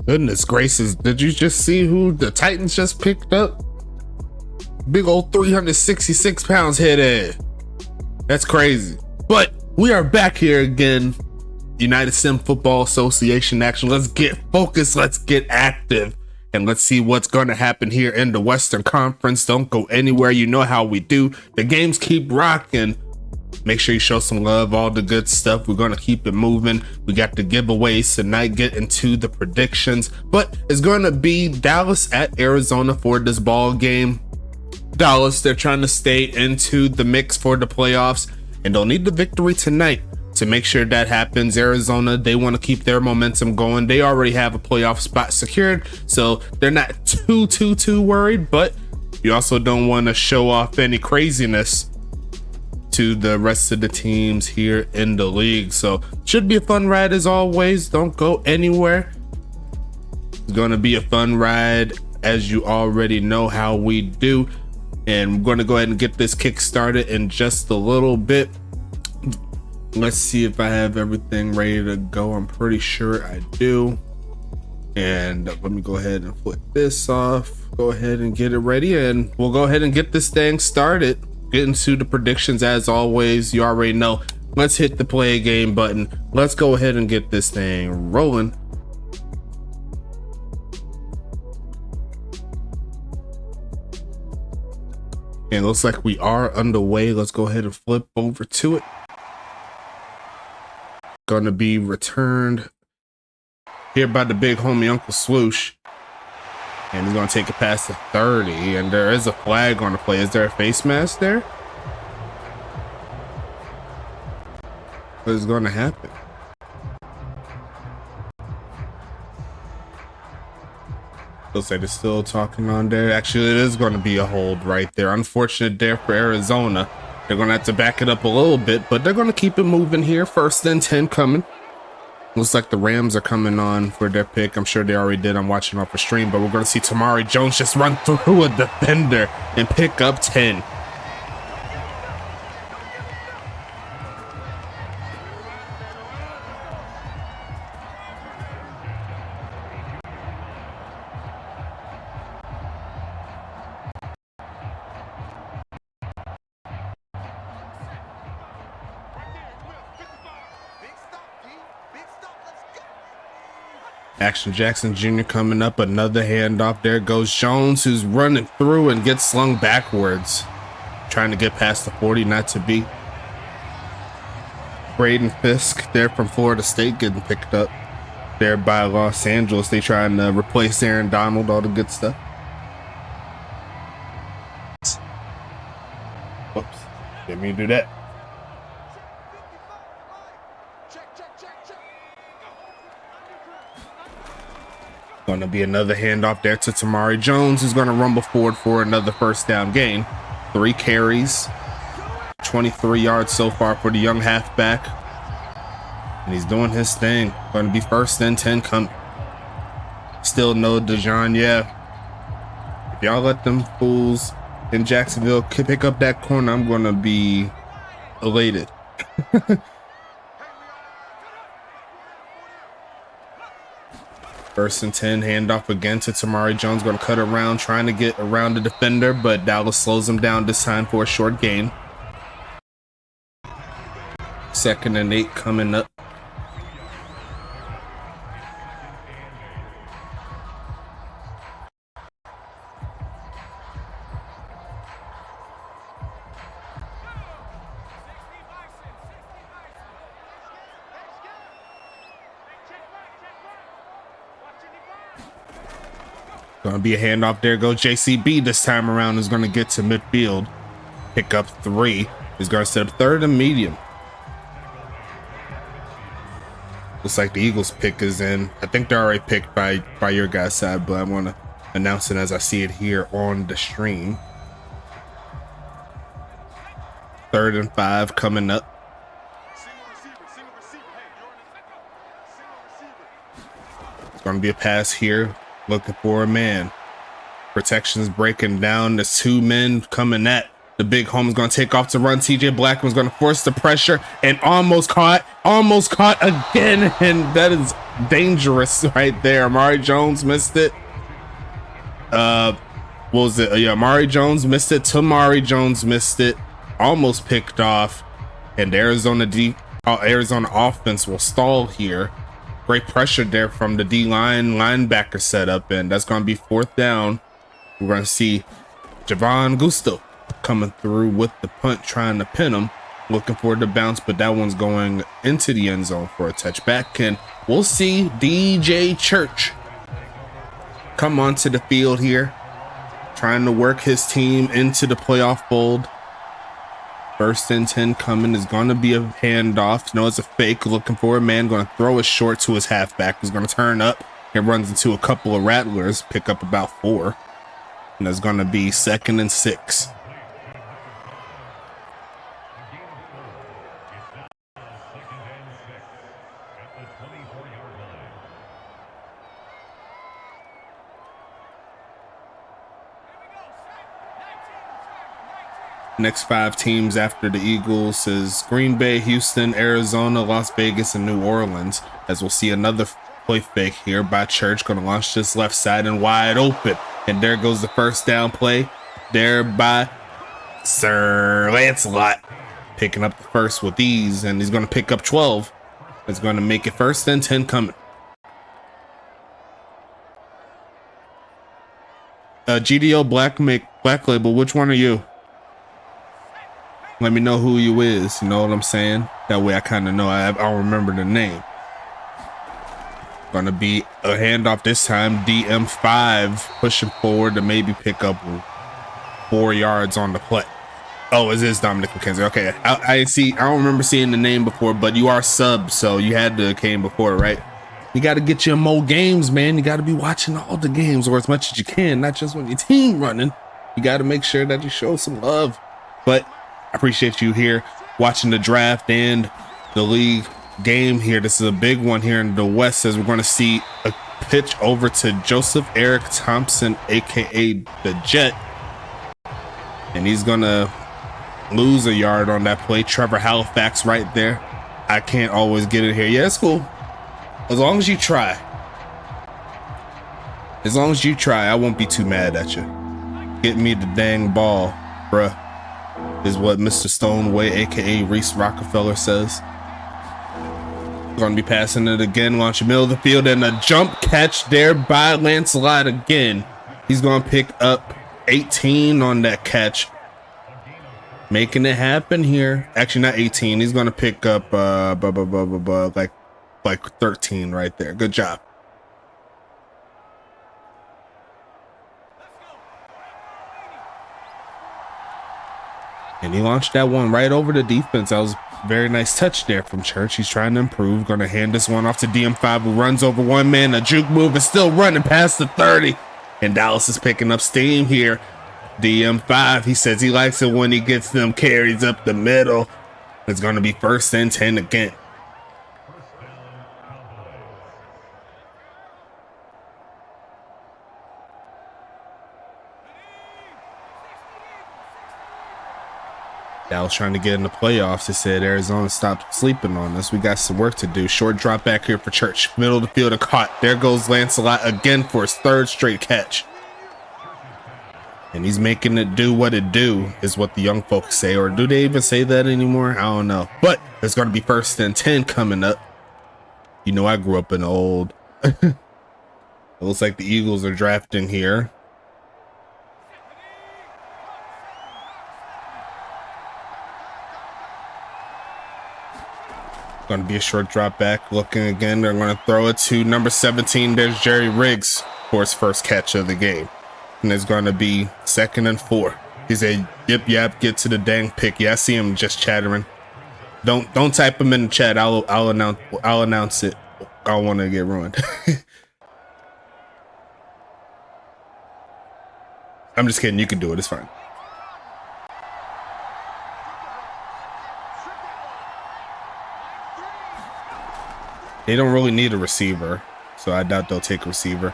Goodness gracious, did you just see who the Titans just picked up? Big old 366 pounds head ass. That's crazy. But we are back here again. United Sim Football Association action. Let's get focused, let's get active, and let's see what's going to happen here in the Western Conference. Don't go anywhere, you know how we do. The games keep rocking. Make sure you show some love, all the good stuff. We're going to keep it moving. We got the giveaways tonight, get into the predictions, but it's going to be Dallas at Arizona for this ball game. Dallas, they're trying to stay into the mix for the playoffs, and they'll need the victory tonight to make sure that happens. Arizona, they want to keep their momentum going. They already have a playoff spot secured, so they're not too worried, but you also don't want to show off any craziness to the rest of the teams here in the league. So should be a fun ride as always. Don't go anywhere. It's going to be a fun ride, as you already know how we do. And we're going to go ahead and get this kick started in just a little bit. Let's see if I have everything ready to go. I'm pretty sure I do. And let me go ahead and flip this off. Go ahead and get it ready, and we'll go ahead and get this thing started. Get into the predictions as always. You already know. Let's hit the play game button. Let's go ahead and get this thing rolling. And it looks like we are underway. Let's go ahead and flip over to it. Gonna be returned here by the big homie Uncle Swoosh. And he's gonna take it past the 30, and there is a flag on the play. Is there a face mask there? What is gonna happen? Looks like they're still talking on there. Actually, it is gonna be a hold right there. Unfortunate there for Arizona. They're gonna have to back it up a little bit, but they're gonna keep it moving here. 1st and 10 coming. Looks like the Rams are coming on for their pick. I'm sure they already did. I'm watching off a stream, but we're going to see Tamari Jones just run through a defender and pick up 10. Action Jackson Jr. coming up, another handoff. There goes Jones, who's running through and gets slung backwards. Trying to get past the 40, not to be. Braden Fisk there from Florida State getting picked up there by Los Angeles. They trying to replace Aaron Donald, all the good stuff. Whoops, didn't mean to do that. Going to be another handoff there to Tamari Jones, who's going to rumble forward for another 1st down gain. 3 carries, 23 yards so far for the young halfback. And he's doing his thing. Going to be 1st and 10 coming. Still no Dejan. Yeah. If y'all let them fools in Jacksonville pick up that corner, I'm going to be elated. 1st and 10, handoff again to Tamari Jones. Going to cut around, trying to get around the defender, but Dallas slows him down this time for a short gain. 2nd and 8 coming up. Gonna be a handoff. There goes JCB. This time around is gonna get to midfield, pick up 3. He's gonna set up 3rd and medium. Looks like the Eagles pick is in. I think they're already picked by your guys' side, but I want to announce it as I see it here on the stream. 3rd and 5 coming up. It's gonna be a pass here. Looking for a man. Protection's breaking down. There's 2 men coming at the big home. Is going to take off to run. TJ Blackman's going to force the pressure and almost caught again. And that is dangerous right there. Amari Jones missed it. What was it? Yeah, Amari Jones missed it. Tamari Jones missed it. Almost picked off. And Arizona offense will stall here. Great pressure there from the D-line linebacker setup, and that's going to be 4th down. We're going to see Javon Gusto coming through with the punt, trying to pin him, looking for the bounce, but that one's going into the end zone for a touchback. And we'll see DJ Church come onto the field here, trying to work his team into the playoff fold. 1st and 10 coming, is going to be a handoff. No, it's a fake, looking for a man, going to throw it short to his halfback, who's going to turn up and runs into a couple of Rattlers, pick up about 4. And that's going to be 2nd and 6. Next 5 teams after the Eagles is Green Bay, Houston, Arizona, Las Vegas, and New Orleans. As we'll see another play fake here by Church, going to launch this left side and wide open. And there goes the 1st down play there by Sir Lancelot, picking up the 1st with ease, and he's going to pick up 12. It's going to make it 1st and 10 coming. GDO Black Label, which one are you? Let me know who you is, you know what I'm saying? That way I kind of know. I'll remember the name. Gonna be a handoff this time. DM5 pushing forward to maybe pick up 4 yards on the play. Oh, it is Dominic McKenzie. Okay, I don't remember seeing the name before, but you are sub, so you had to came before, right? You got to get you more games, man. You got to be watching all the games, or as much as you can, not just when your team running. You got to make sure that you show some love. But I appreciate you here watching the draft and the league game here. This is a big one here in the West, as we're going to see a pitch over to Joseph Eric Thompson, aka the Jet, and he's going to lose a yard on that play. Trevor Halifax right there. I can't always get it here. Yeah, it's cool. As long as you try. As long as you try, I won't be too mad at you. Get me the dang ball, bruh, is what Mr. Stoneway, aka Reese Rockefeller, says. Gonna be passing it again, launching middle of the field, and a jump catch there by Lancelot again. He's gonna pick up 18 on that catch, making it happen here. Actually, not 18. He's gonna pick up like 13 right there. Good job. And he launched that one right over the defense. That was a very nice touch there from Church. He's trying to improve. Going to hand this one off to DM5, who runs over one man. A juke move is still running past the 30. And Dallas is picking up steam here. DM5, he says he likes it when he gets them carries up the middle. It's going to be 1st and 10 again. Dallas trying to get in the playoffs. They said Arizona stopped sleeping on us. We got some work to do. Short drop back here for Church. Middle of the field and caught. There goes Lancelot again for his 3rd straight catch. And he's making it do what it do, is what the young folks say. Or do they even say that anymore? I don't know. But it's going to be 1st and 10 coming up. You know, I grew up in the old. It looks like the Eagles are drafting here. Going to be a short drop back. Looking again. They're going to throw it to number 17. There's Jerry Riggs for his 1st catch of the game. And it's going to be 2nd and 4. He said, yip, yap, get to the dang pick. Yeah, I see him just chattering. Don't type him in the chat. I'll announce it. I don't want to get ruined. I'm just kidding. You can do it. It's fine. They don't really need a receiver, so I doubt they'll take a receiver.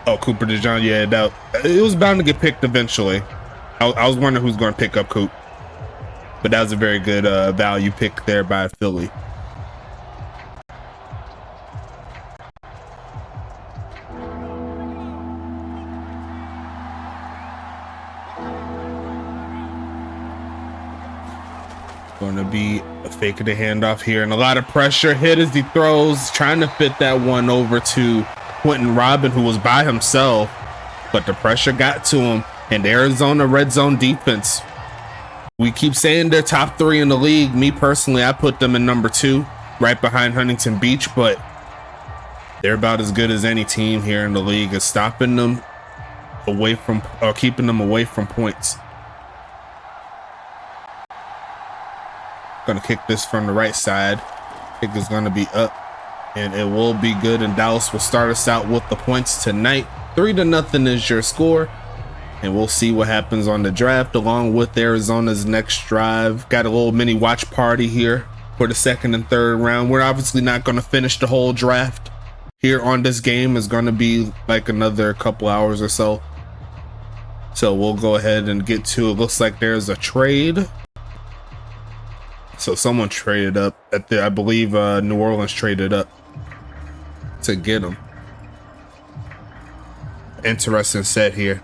Oh, Cooper DeJohn, yeah, doubt. It was bound to get picked eventually. I was wondering who's going to pick up Coop. But that was a very good value pick there by Philly. Going to be a fake of the handoff here, and a lot of pressure hit as he throws, trying to fit that one over to Quentin Robin, who was by himself, but the pressure got to him. And the Arizona red zone defense, we keep saying they're top 3 in the league. Me personally, I put them in number 2, right behind Huntington Beach, but they're about as good as any team here in the league at stopping them away from, or keeping them away from points. Gonna kick this from the right side. Kick is gonna be up, and it will be good, and Dallas will start us out with the points tonight. 3-0 is your score, and we'll see what happens on the draft along with Arizona's next drive. Got a little mini watch party here for the 2nd and 3rd round. We're obviously not going to finish the whole draft here on this game. It's going to be like another couple hours or so, so we'll go ahead and get to it. Looks like there's a trade. So someone traded up at the, I believe New Orleans traded up to get him. Interesting set here.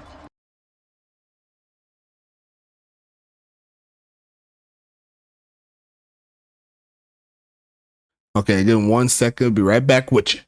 Okay, give him 1 second. Be right back with you.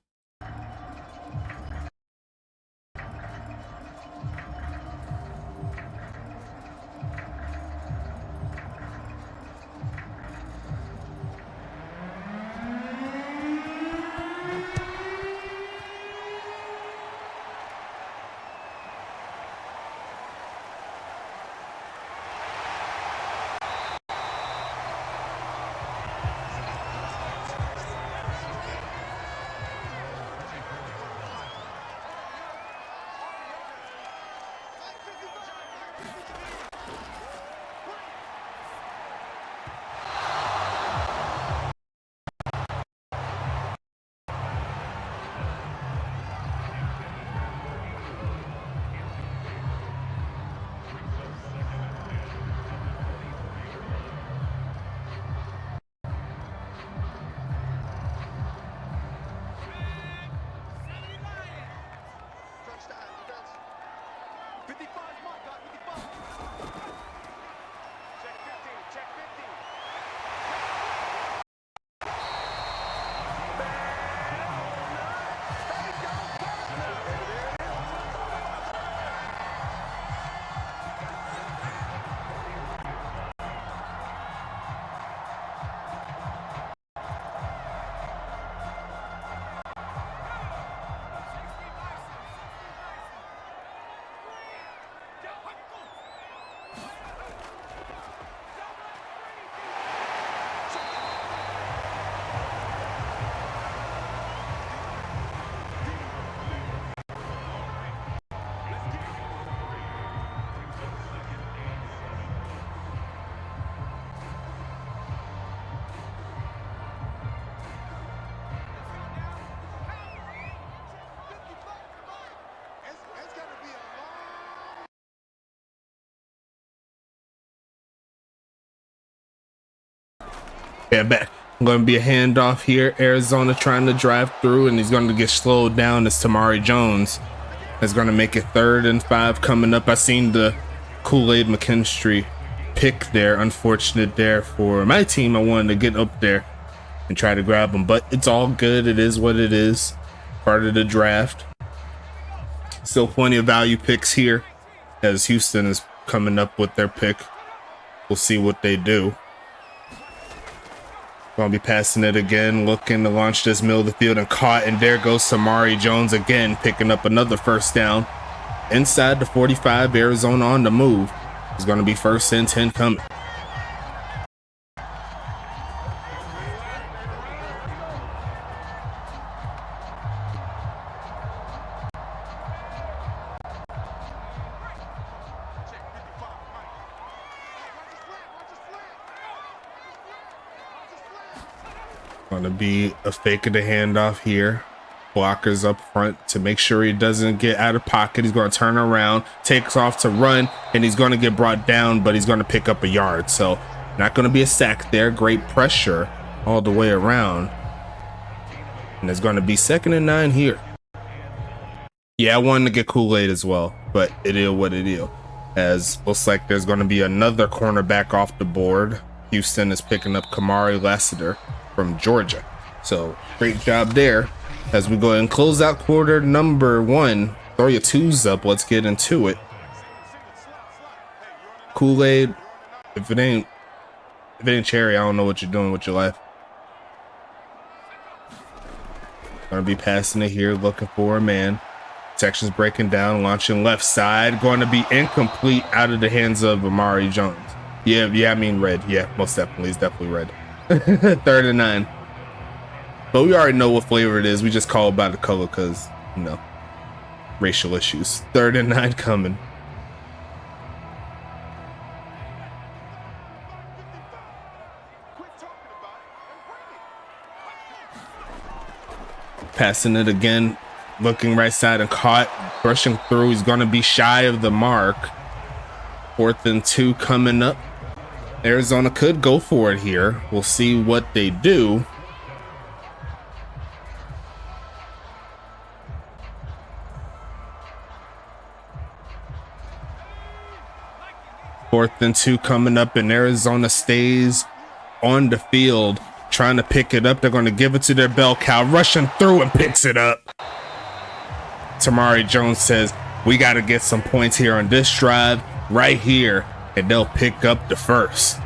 Yeah, back. Going to be a handoff here. Arizona trying to drive through, and he's going to get slowed down as Tamari Jones is going to make it 3rd and 5 coming up. I seen the Kool-Aid McKinstry pick there. Unfortunate there for my team. I wanted to get up there and try to grab him, but it's all good. It is what it is. Part of the draft. Still plenty of value picks here as Houston is coming up with their pick. We'll see what they do. Gonna be passing it again, looking to launch this middle of the field, and caught, and there goes Tamari Jones again, picking up another 1st down inside the 45. Arizona on the move. It's gonna be 1st and 10 coming. Going to be a fake of the handoff here. Blockers up front to make sure he doesn't get out of pocket. He's going to turn around, takes off to run, and he's going to get brought down, but he's going to pick up a yard. So Not going to be a sack there. Great pressure all the way around. And it's going to be 2nd and 9 here. Yeah, I wanted to get Kool-Aid as well, but it is what it is. As looks like there's going to be another cornerback off the board. Houston is picking up Kamari Lassiter from Georgia. So great job there. As we go ahead and close out quarter number 1. Throw your twos up. Let's get into it. Kool-Aid, if it ain't cherry, I don't know what you're doing with your life. Gonna be passing it here, looking for a man. Sections breaking down, launching left side. Going to be incomplete, out of the hands of Amari Jones. Yeah, I mean red. Yeah, most definitely. It's definitely red. 3rd and 9. But we already know what flavor it is. We just call it by the color because, you know, racial issues. 3rd and 9 coming. Passing it again, looking right side and caught, brushing through. He's going to be shy of the mark. 4th and 2 coming up. Arizona could go for it here. We'll see what they do. Fourth and 2 coming up, and Arizona stays on the field, trying to pick it up. They're going to give it to their bell cow, rushing through and picks it up. Tamari Jones says, we got to get some points here on this drive right here, and they'll pick up the first.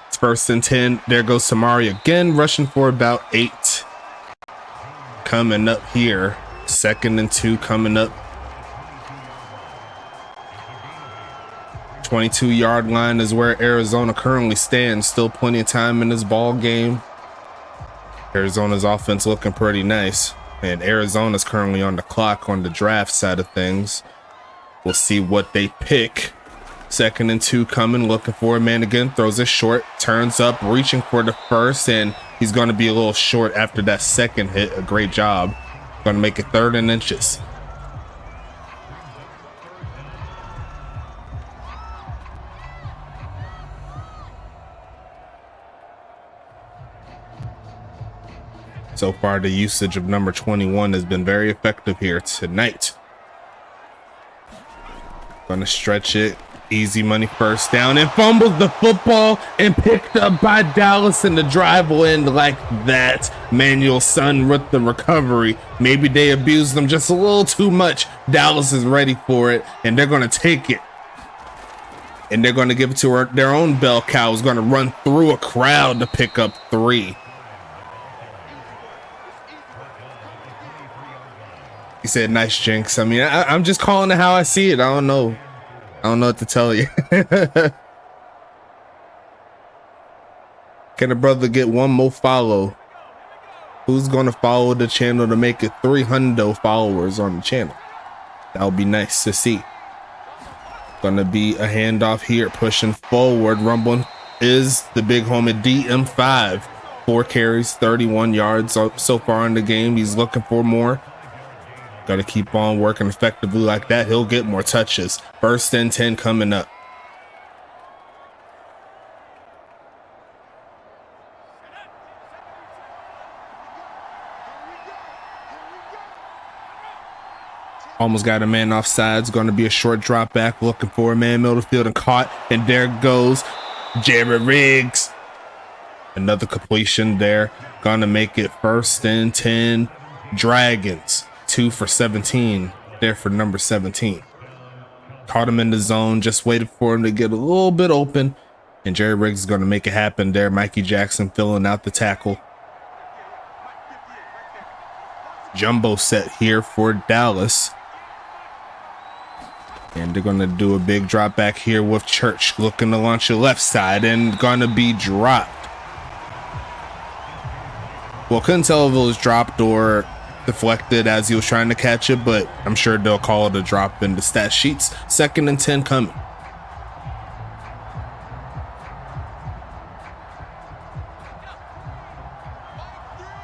It's 1st and 10. There goes Samari again, rushing for about 8. Coming up here. 2nd and 2 coming up. 22-yard line is where Arizona currently stands. Still plenty of time in this ball game. Arizona's offense looking pretty nice. And Arizona's currently on the clock on the draft side of things. We'll see what they pick. 2nd and 2 coming, looking for a man again. Throws it short, turns up, reaching for the first, and he's going to be a little short after that second hit. A great job. Going to make it 3rd and inches. So far, the usage of number 21 has been very effective here tonight. Going to stretch it. Easy money, 1st down, and fumbles the football and picked up by Dallas, and the drive will end like that. Manuel Sun with the recovery. Maybe they abused them just a little too much. Dallas is ready for it, and they're going to take it. And they're going to give it to their own bell cow, who's going to run through a crowd to pick up 3. He said, nice, Jinx. I mean, I'm just calling it how I see it. I don't know what to tell you. Can a brother get one more follow? Who's going to follow the channel to make it 300 followers on the channel? That would be nice to see. Gonna be a handoff here, pushing forward. Rumbling is the big homie DM5. 4 carries, 31 yards so far in the game. He's looking for more. Got to keep on working effectively like that. He'll get more touches. 1st and 10 coming up. Almost got a man off sides. Going to be a short drop back. Looking for a man middle of the field and caught. And there goes Jared Riggs. Another completion there. Going to make it 1st and 10. Dragons. 2 for 17 there for number 17. Caught him in the zone, just waited for him to get a little bit open, and Jerry Riggs is going to make it happen there. Mikey Jackson filling out the tackle. Jumbo set here for Dallas, and they're going to do a big drop back here with Church looking to launch the left side and going to be dropped. Well, couldn't tell if it was dropped or deflected as he was trying to catch it, but I'm sure they'll call it a drop in the stat sheets. 2nd and 10 coming.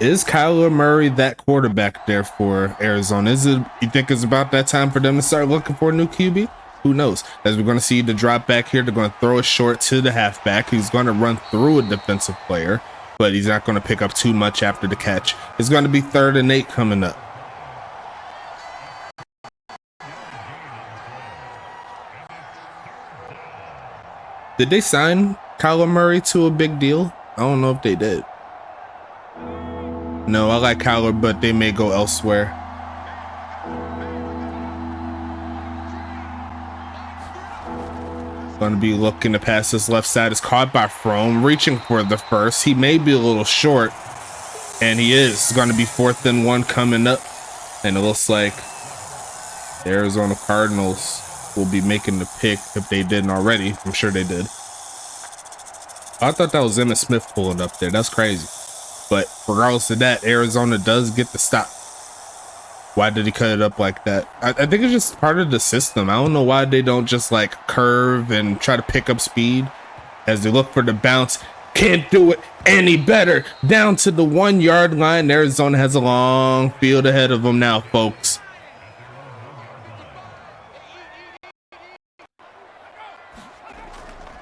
Is Kyler Murray that quarterback there for Arizona? Is it, you think it's about that time for them to start looking for a new QB? Who knows? As we're going to see the drop back here, they're going to throw it short to the halfback. He's going to run through a defensive player, but he's not going to pick up too much after the catch. It's going to be 3rd and 8 coming up. Did they sign Kyler Murray to a big deal? I don't know if they did. No, I like Kyler, but they may go elsewhere. Going to be looking to pass this left side. Is caught by Frome, reaching for the first. He may be a little short, and he is. It's going to be 4th and 1 coming up, and it looks like the Arizona Cardinals will be making the pick if they didn't already. I'm sure they did. I thought that was Emmitt Smith pulling up there. That's crazy. But regardless of that, Arizona does get the stop. Why did he cut it up like that? I think it's just part of the system. I don't know why they don't just like curve and try to pick up speed as they look for the bounce. Can't do it any better. Down to the 1 yard line. Arizona has a long field ahead of them now, folks.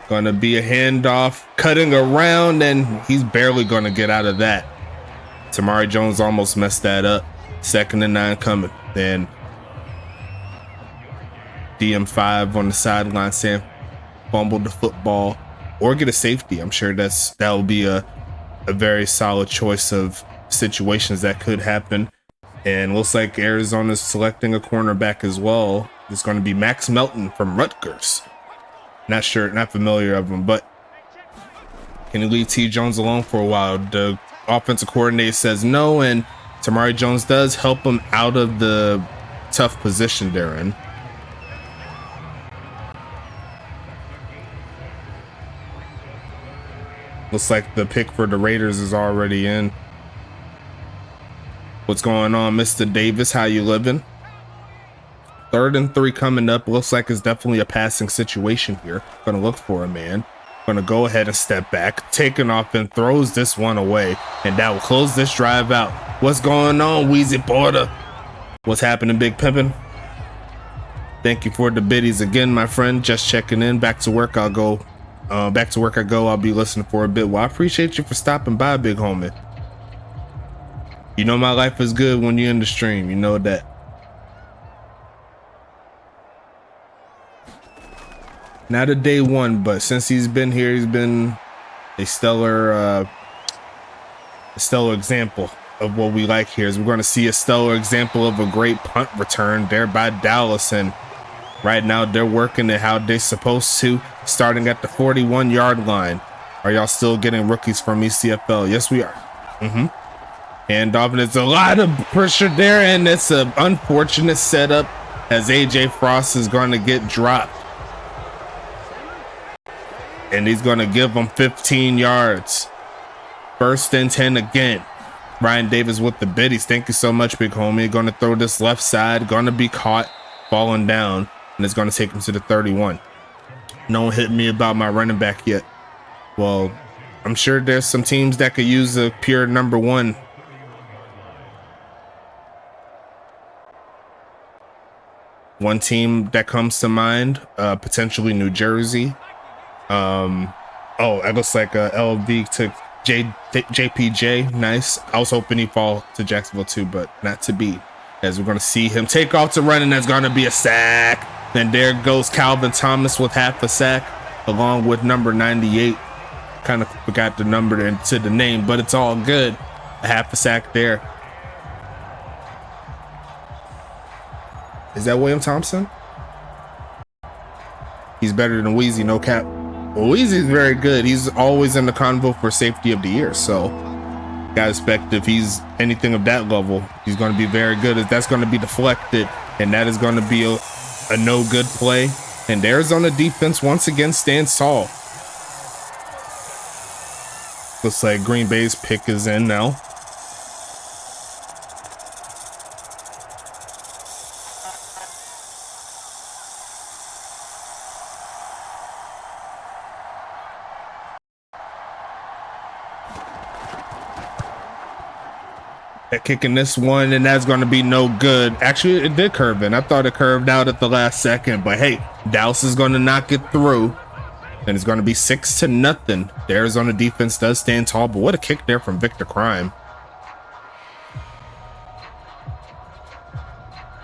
Going to be a handoff, cutting around, and he's barely going to get out of that. Tamari Jones almost messed that up. 2nd and 9 coming. Then DM5 on the sideline saying fumble the football or get a safety. I'm sure that will be a very solid choice of situations that could happen. And looks like Arizona's selecting a cornerback as well. It's going to be Max Melton from Rutgers. Not sure, not familiar of him, but can he leave T. Jones alone for a while? The offensive coordinator says no, and Tamari Jones does help him out of the tough position they're in. Looks like the pick for the Raiders is already in. What's going on, Mr. Davis? How you living? 3rd and 3 coming up. Looks like it's definitely a passing situation here. Gonna look for a man. Gonna go ahead and step back, taking off and throws this one away, and that will close this drive out. What's going on, Wheezy Porter? What's happening, Big Pimpin'? Thank you for the biddies again, my friend. Just checking in. Back to work I'll go. Back to work I go. I'll be listening for a bit. Well, I appreciate you for stopping by, big homie. You know my life is good when you're in the stream. You know that. Not a day one, but since he's been here, he's been a stellar example of what we like here. Is we're going to see a stellar example of a great punt return there by Dallas, and right now they're working it how they're supposed to, starting at the 41 yard line. Are y'all still getting rookies from ECFL? Yes, we are. And off, and it's a lot of pressure there, and it's an unfortunate setup as AJ Frost is going to get dropped. And he's going to give them 15 yards. 1st and 10 again. Ryan Davis with the biddies. Thank you so much, big homie. Going to throw this left side. Going to be caught, falling down. And it's going to take him to the 31. No one hit me about my running back yet. Well, I'm sure there's some teams that could use a pure number 1. One team that comes to mind, potentially New Jersey. Oh, it looks like LV took JPJ. Nice. I was hoping he'd fall to Jacksonville too, but not to be. As we're going to see him take off to run, and that's going to be a sack. And there goes Calvin Thomas with half a sack, along with number 98. Kind of forgot the number to the name, but it's all good. A half a sack there. Is that William Thompson? He's better than Wheezy, no cap. Well, Weezy's very good. He's always in the convo for safety of the year, so gotta expect if he's anything of that level, he's going to be very good. If that's going to be deflected, and that is going to be a no good play. And the Arizona defense once again stands tall. Looks like Green Bay's pick is in now. kicking this one, and that's going to be no good. Actually, it did curve in. I thought it curved out at the last second, but hey, Dallas is going to knock it through, and it's going to be 6-0. The Arizona defense does stand tall, but what a kick there from Victor Crime.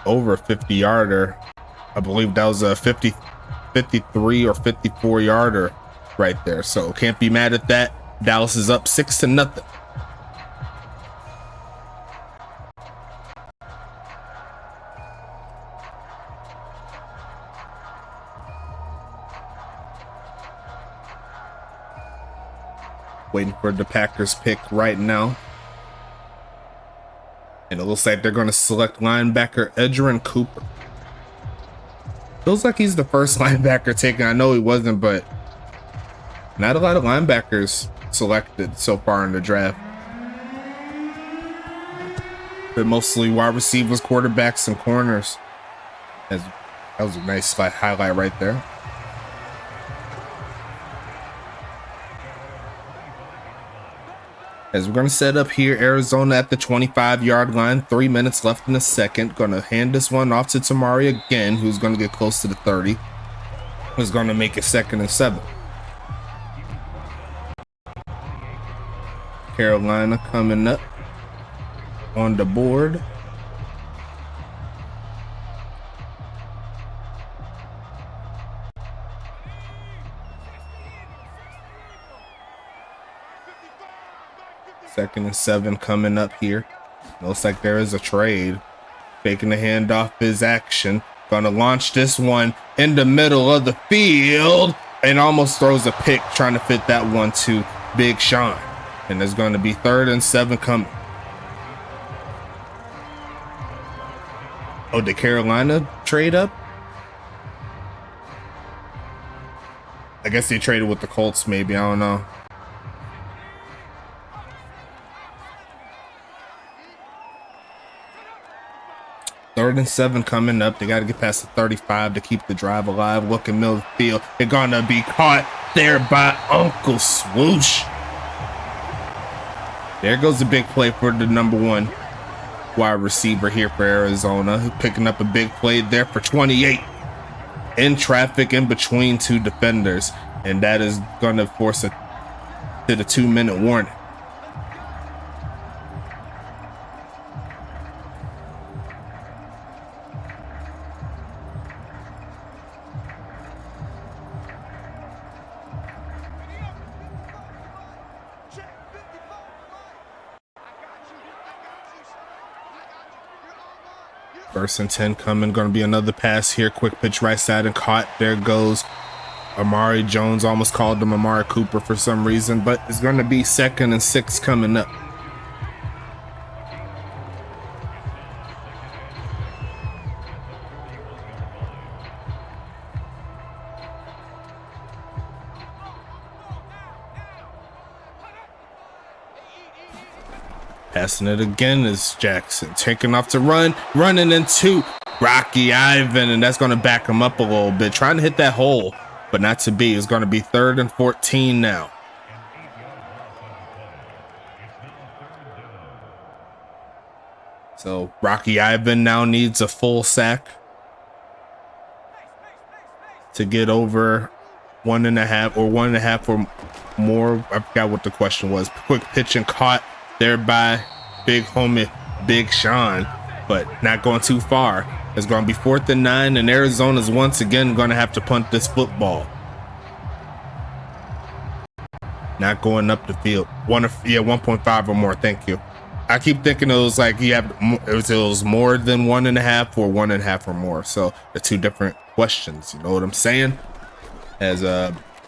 Over a 50-yarder. I believe that was a 53 or 54-yarder right there, so can't be mad at that. Dallas is up 6-0. Waiting for the Packers pick right now. And it looks like they're going to select linebacker Edgerrin Cooper. Feels like he's the first linebacker taken. I know he wasn't, but not a lot of linebackers selected so far in the draft. But mostly wide receivers, quarterbacks, and corners. That was a nice highlight right there. As we're going to set up here, Arizona at the 25-yard line, 3 minutes left in the second. Going to hand this one off to Tamari again, who's going to get close to the 30. Who's going to make it 2nd and 7. Carolina coming up on the board. Second and 7 coming up here. Looks like there is a trade. Faking the handoff is action. Gonna launch this one in the middle of the field and almost throws a pick trying to fit that one to Big Sean. And there's going to be 3rd and 7 coming. Oh, did Carolina trade up? I guess they traded with the Colts maybe. I don't know. Third and 7 coming up. They got to get past the 35 to keep the drive alive. Looking middle of the field. They're going to be caught there by Uncle Swoosh. There goes the big play for the #1 wide receiver here for Arizona. Picking up a big play there for 28. In traffic in between 2 defenders. And that is going to force it to the 2-minute warning. First and 10 coming. Going to be another pass here. Quick pitch right side and caught. There goes Amari Jones. Almost called him Amari Cooper for some reason, but it's going to be 2nd and 6 coming up. Passing it again is Jackson. Taking off to run. Running into Rocky Ivan, and that's going to back him up a little bit. Trying to hit that hole, but not to be. It's going to be 3rd and 14 now. So Rocky Ivan now needs a full sack to get over 1.5 or 1.5 or more. I forgot what the question was. Quick pitch and caught there by big homie Big Sean, but not going too far. It's going to be 4th and 9, and Arizona's once again going to have to punt this football. Not going up the field. 1.5 or more. Thank you. I keep thinking it was like it was more than 1.5 or 1.5 or more. So the 2 different questions. You know what I'm saying? As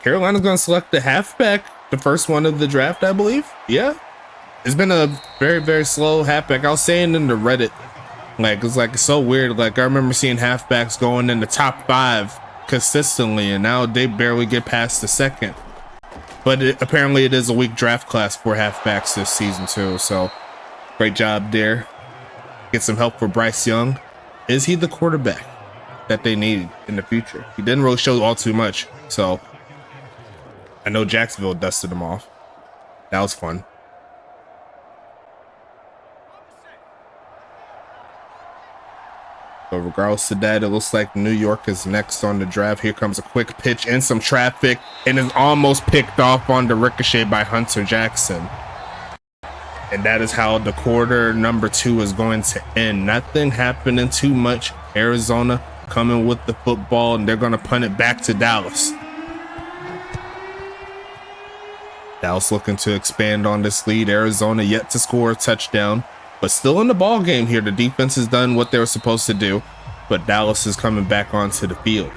Carolina's going to select the halfback, the first one of the draft, I believe. Yeah. It's been a very, very slow halfback. I was saying in the Reddit, it's so weird. Like, I remember seeing halfbacks going in the top 5 consistently, and now they barely get past the 2nd. But apparently it is a weak draft class for halfbacks this season too. So great job there. Get some help for Bryce Young. Is he the quarterback that they need in the future? He didn't really show all too much. So I know Jacksonville dusted him off. That was fun. But regardless of that, it looks like New York is next on the drive. Here comes a quick pitch in some traffic and is almost picked off on the ricochet by Hunter Jackson. And that is how the quarter number 2 is going to end. Nothing happening too much. Arizona coming with the football, and they're going to punt it back to Dallas. Dallas looking to expand on this lead. Arizona yet to score a touchdown, but still in the ball game here. The defense has done what they were supposed to do, but Dallas is coming back onto the field.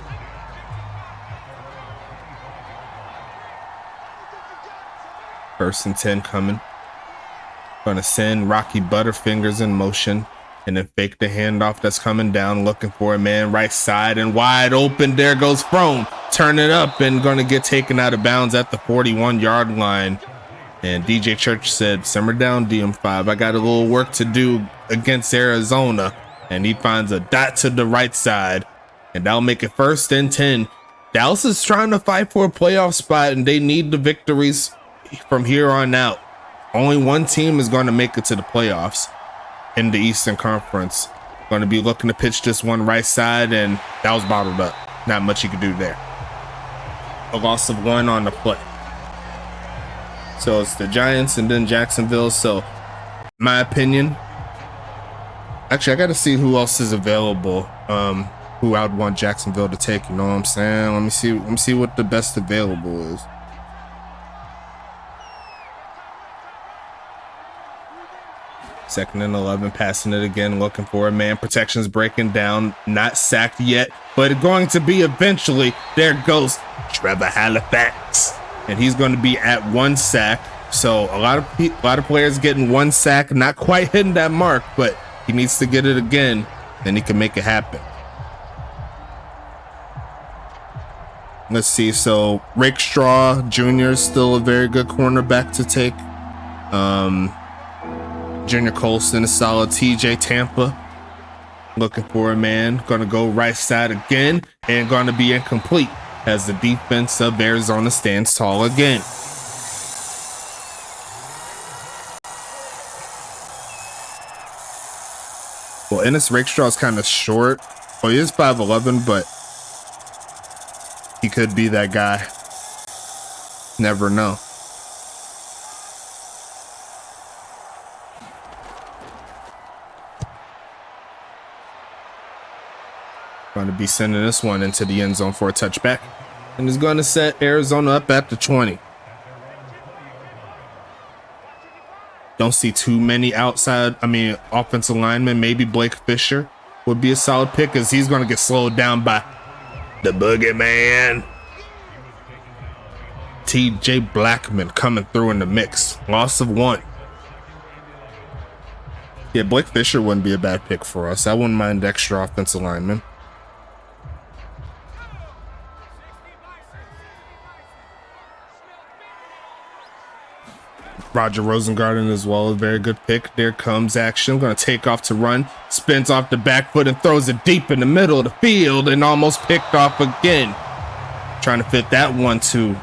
First and 10 coming. Going to send Rocky Butterfingers in motion and then fake the handoff that's coming down, looking for a man right side and wide open. There goes Frome, turn it up and going to get taken out of bounds at the 41-yard line. And DJ Church said, simmer down, DM5. I got a little work to do against Arizona. And he finds a dot to the right side, and that'll make it first and 10. Dallas is trying to fight for a playoff spot, and they need the victories from here on out. Only one team is going to make it to the playoffs in the Eastern Conference. Going to be looking to pitch this one right side, and that was bottled up. Not much you could do there. A loss of 1 on the play. So it's the Giants and then Jacksonville. So my opinion, actually, I got to see who else is available, who I would want Jacksonville to take. You know what I'm saying? Let me see what the best available is. Second and 11, passing it again, looking for a man. Protection's breaking down, not sacked yet, but going to be eventually. There goes Trevor Halifax, and he's going to be at 1 sack. So a lot of players getting 1 sack, not quite hitting that mark, but he needs to get it again, then he can make it happen. Let's see. So Rakestraw Jr. is still a very good cornerback to take. Junior Colston is solid. TJ Tampa looking for a man. Going to go right side again and going to be incomplete as the defense of Arizona stands tall again. Well, Ennis Rakestraw is kind of short. Well, he is 5'11", but he could be that guy. Never know. Going to be sending this one into the end zone for a touchback, and is going to set Arizona up at the 20. Don't see too many offensive linemen. Maybe Blake Fisher would be a solid pick, as he's going to get slowed down by the boogeyman. TJ Blackman coming through in the mix. Loss of 1. Yeah, Blake Fisher wouldn't be a bad pick for us. I wouldn't mind extra offensive linemen. Roger Rosengarten as well, a very good pick. There comes action. Going to take off to run. Spins off the back foot and throws it deep in the middle of the field and almost picked off again. Trying to fit that one to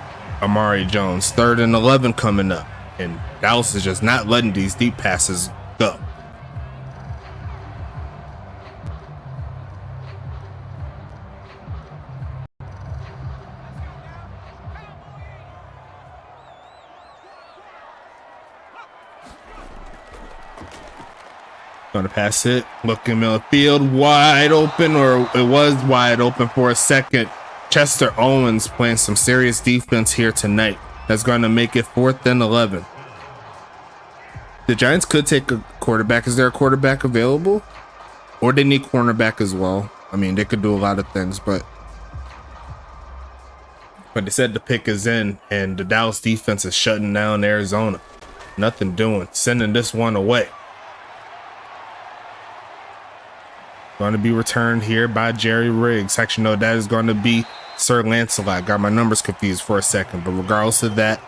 Amari Jones. 3rd and 11 coming up. And Dallas is just not letting these deep passes go. Going to pass it, looking middle of the field, wide open, or it was wide open for a second. Chester Owens playing some serious defense here tonight. That's going to make it 4th and 11. The Giants could take a quarterback. Is there a quarterback available? Or they need cornerback as well. I mean, they could do a lot of things, but they said the pick is in, and the Dallas defense is shutting down Arizona. Nothing doing, sending this one away. Going to be returned here by Jerry Riggs. Actually, no, that is going to be Sir Lancelot. Got my numbers confused for a second, but regardless of that,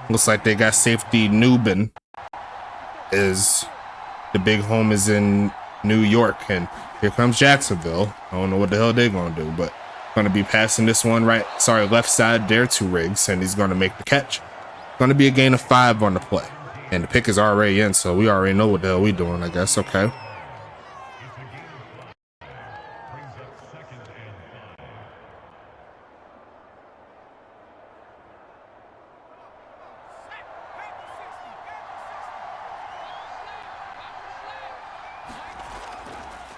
looks like they got safety Newbin. Is the big home is in New York, and here comes Jacksonville. I don't know what the hell they're going to do, but going to be passing this one left side there to Riggs, and he's going to make the catch. Going to be a gain of 5 on the play, and the pick is already in, so we already know what the hell we doing, I guess. Okay.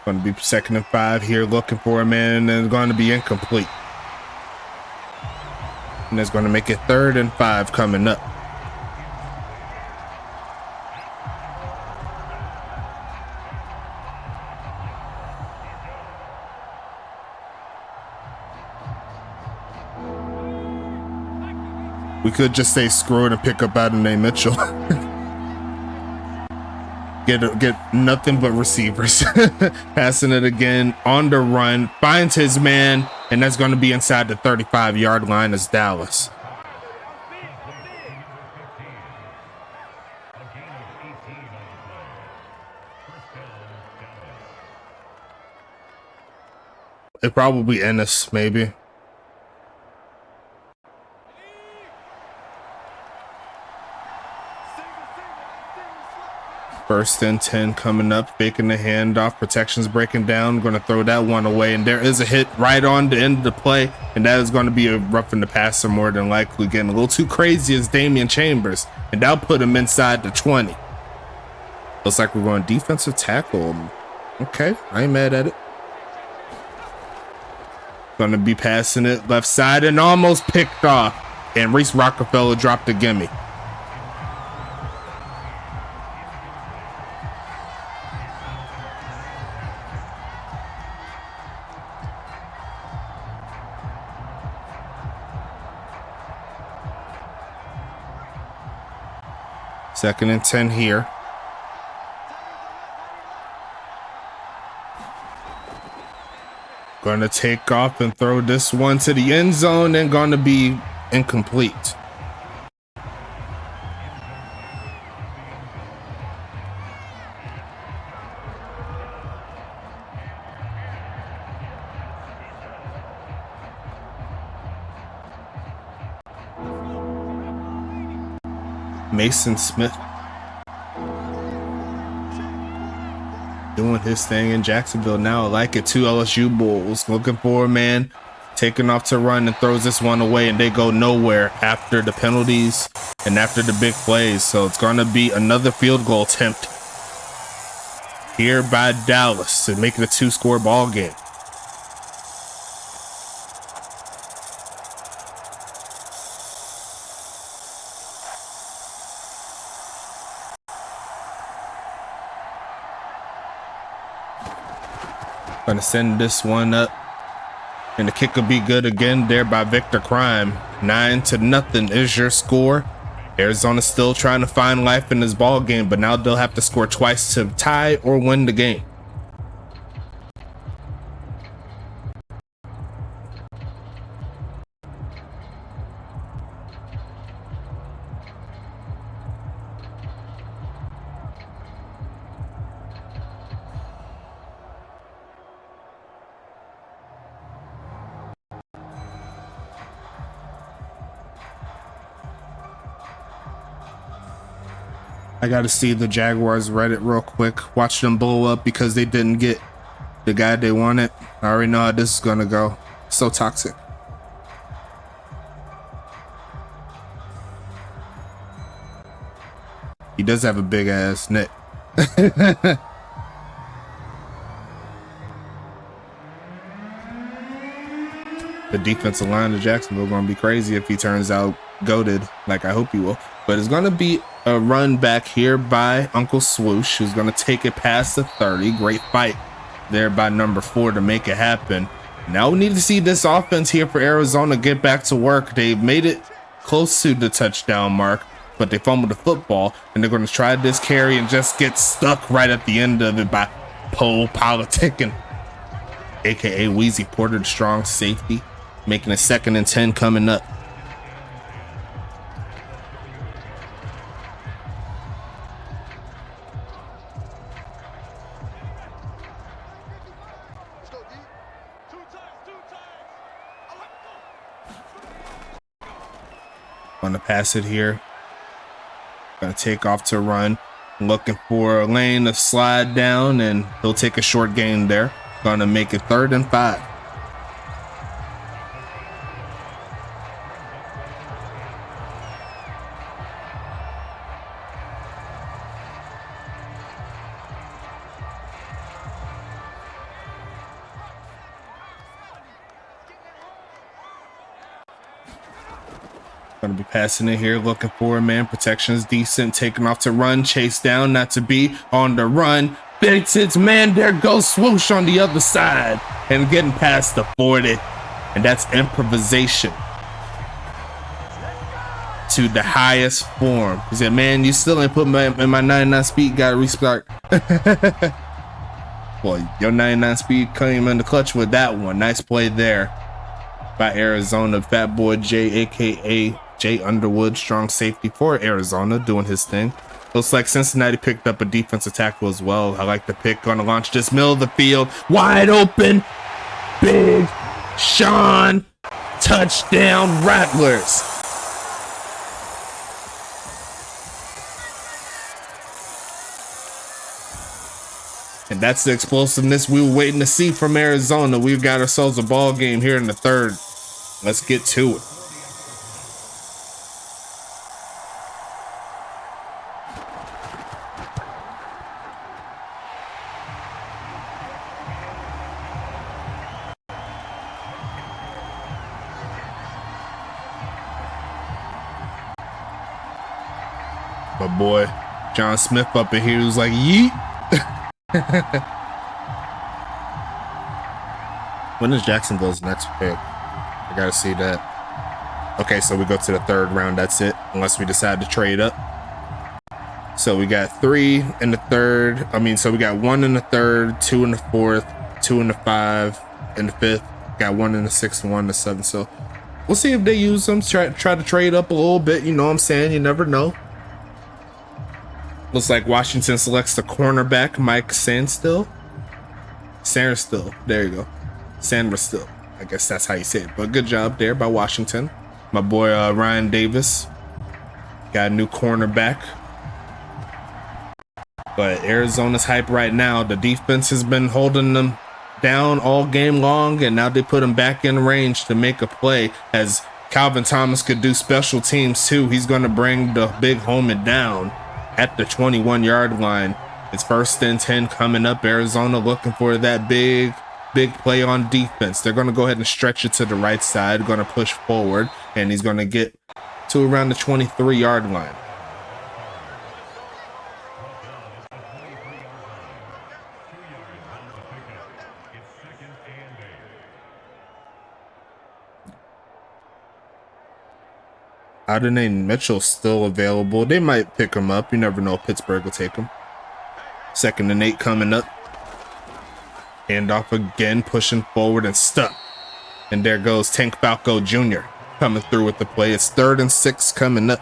Going to be 2nd and 5 here, looking for a man, and going to be incomplete. And that's going to make it 3rd and 5 coming up. We could just say screw it and pick up Adonai Mitchell. Get nothing but receivers. Passing it again on the run, finds his man, and that's going to be inside the 35-yard line as Dallas. It probably Ennis, maybe. First and 10 coming up, faking the handoff, protection's breaking down, going to throw that one away, and there is a hit right on the end of the play, and that is going to be a roughing the passer more than likely, getting a little too crazy as Damian Chambers, and that'll put him inside the 20. Looks like we're going defensive tackle. Okay, I ain't mad at it. Going to be passing it left side and almost picked off, and Reese Rockefeller dropped the gimme. Second and 10 here. Going to take off and throw this one to the end zone and going to be incomplete. Mason Smith doing his thing in Jacksonville now. I like it. 2 LSU Bulls looking for a man, taking off to run, and throws this one away, and they go nowhere after the penalties and after the big plays. So it's going to be another field goal attempt here by Dallas to make it a 2-score ball game. Gonna send this one up, and the kick will be good again there by Victor Crime. 9-0 is your score. Arizona still trying to find life in this ball game, but now they'll have to score twice to tie or win the game. I got to see the Jaguars Reddit real quick. Watch them blow up because they didn't get the guy they wanted. I already know how this is going to go. So toxic. He does have a big ass neck. The defensive line of Jacksonville going to be crazy if he turns out goated, like I hope he will. But it's going to be a run back here by Uncle Swoosh, who's going to take it past the 30. Great fight there by number 4 to make it happen. Now we need to see this offense here for Arizona get back to work. They've made it close to the touchdown mark, but they fumbled the football, and they're going to try this carry and just get stuck right at the end of it by pole politicking, aka Wheezy Porter, the strong safety, making a 2nd and 10 coming up. Gonna pass it here. Gonna take off to run. Looking for a lane to slide down, and he'll take a short gain there. Gonna make it 3rd and 5. Gonna be passing it here, looking for a man. Protection is decent. Taking off to run. Chase down, not to be on the run. Big tits, man. There goes swoosh on the other side. And getting past the 40. And that's improvisation to the highest form. He said, man, you still ain't put me in my 99 speed. Gotta restart. Well, your 99 speed came in the clutch with that one. Nice play there by Arizona. Fat Boy J, aka Jay Underwood, strong safety for Arizona, doing his thing. Looks like Cincinnati picked up a defensive tackle as well. I like the pick. Gonna launch this middle of the field, wide open. Big Sean, touchdown Rattlers. And that's the explosiveness we were waiting to see from Arizona. We've got ourselves a ball game here in the third. Let's get to it. My boy John Smith up in here was like, yeet. When is Jacksonville's next pick? I gotta see that. Okay, so we go to the third round. That's it, unless we decide to trade up. So we got 3 in the third. So we got 1 in the third, 2 in the fourth, 2 in the 5, in the 5th. Got 1 in the 6th, 1 in the 7th. So we'll see if they use them. Try to trade up a little bit. You know what I'm saying? You never know. Looks like Washington selects the cornerback, Mike Sandstill. There you go. Sandstill. I guess that's how you say it. But good job there by Washington. My boy Ryan Davis got a new cornerback. But Arizona's hype right now. The defense has been holding them down all game long, and now they put him back in range to make a play. As Calvin Thomas could do special teams too. He's going to bring the big homie down at the 21-yard line. It's 1st and 10 coming up. Arizona looking for that big play on defense. They're going to go ahead and stretch it to the right side, going to push forward, and he's going to get to around the 23-yard line. Adonai Mitchell's still available. They might pick him up. You never know. Pittsburgh will take him. 2nd and 8 coming up. Handoff again, pushing forward and stuck. And there goes Tank Falco Jr. coming through with the play. It's 3rd and 6 coming up.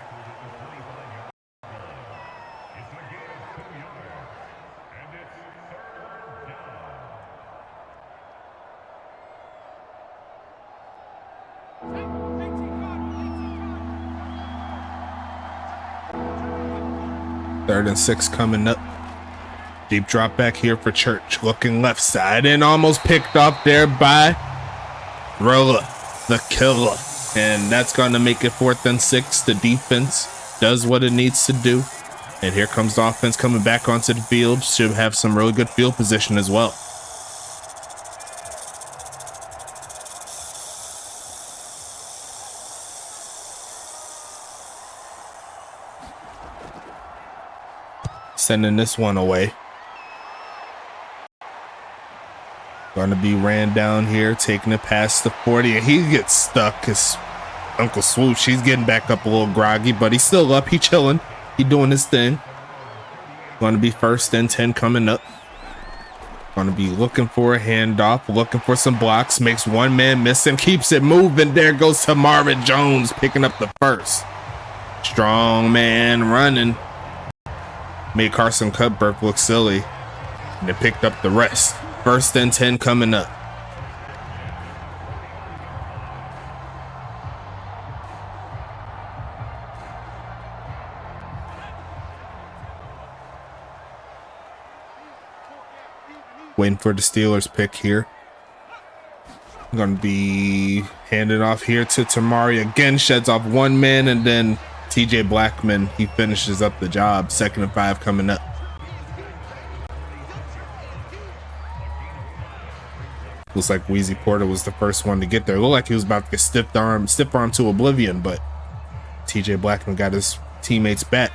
Third and 6 coming up. Deep drop back here for Church. Looking left side and almost picked off there by Rolla, the killer. And that's going to make it 4th and 6. The defense does what it needs to do. And here comes the offense coming back onto the field. Should have some really good field position as well. Sending this one away. Going to be ran down here, taking it past the 40, and he gets stuck because Uncle Swoosh, he's getting back up a little groggy, but he's still up. He chilling. He doing his thing. Going to be 1st and 10 coming up. Going to be looking for a handoff, looking for some blocks, makes one man miss and keeps it moving. There goes Tamara Jones picking up the 1st. Strong man running. Made Carson Cuthbert look silly, and they picked up the rest. 1st and 10 coming up. Waiting for the Steelers pick here. I'm going to be handed off here to Tamari. Again, sheds off one man, and then TJ Blackman, he finishes up the job. 2nd and 5 coming up. Looks like Wheezy Porter was the first one to get there. Looked like he was about to get stiff arm to oblivion, but TJ Blackman got his teammates back.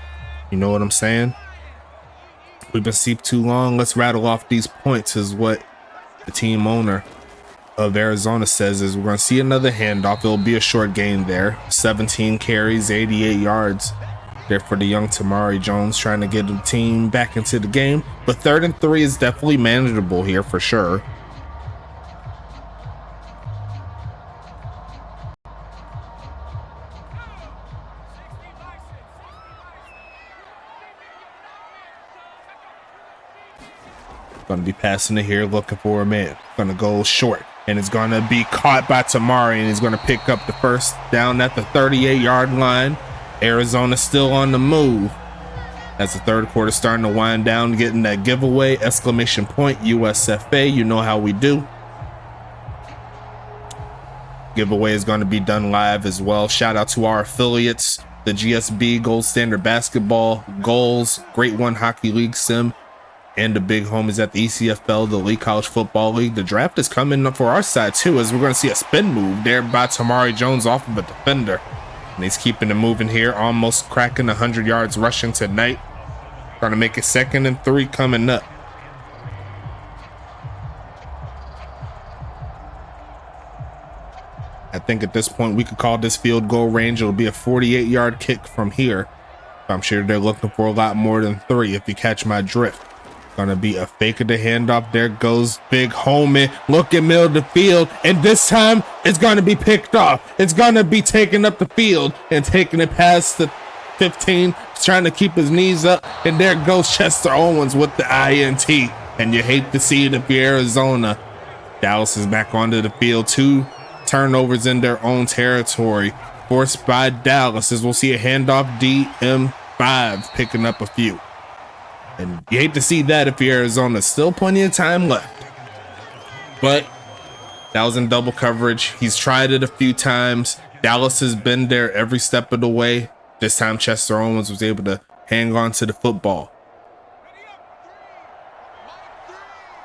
You know what I'm saying? We've been seeped too long. Let's rattle off these points is what the team owner of Arizona says. Is we're going to see another handoff. It'll be a short gain there. 17 carries, 88 yards there for the young Tamari Jones, trying to get the team back into the game. But 3rd and 3 is definitely manageable here for sure. Going to be passing it here, looking for a man. Going to go short, and it's going to be caught by Tamari, and he's going to pick up the first down at the 38-yard line. Arizona still on the move as the third quarter starting to wind down, getting that giveaway, exclamation point, USFA. You know how we do. Giveaway is going to be done live as well. Shout out to our affiliates, the GSB, Gold Standard Basketball, Goals, Great One Hockey League Sim, and the big homies at the ECFL, the League College Football League. The draft is coming up for our side too, as we're going to see a spin move there by Tamari Jones off of a defender. And he's keeping it moving here, almost cracking 100 yards rushing tonight. Trying to make it 2nd and 3 coming up. I think at this point we could call this field goal range. It'll be a 48-yard kick from here. I'm sure they're looking for a lot more than 3 if you catch my drift. Gonna be a fake of the handoff. There goes Big Homie, looking middle of the field, and this time it's gonna be picked off. It's gonna be taken up the field and taking it past the 15, trying to keep his knees up, and there goes Chester Owens with the INT. And you hate to see it if you're Arizona. Dallas is back onto the field. 2 turnovers in their own territory forced by Dallas, as we'll see a handoff. DM5 picking up a few. And you hate to see that if you're Arizona. Still plenty of time left. But that was in double coverage. He's tried it a few times. Dallas has been there every step of the way. This time Chester Owens was able to hang on to the football.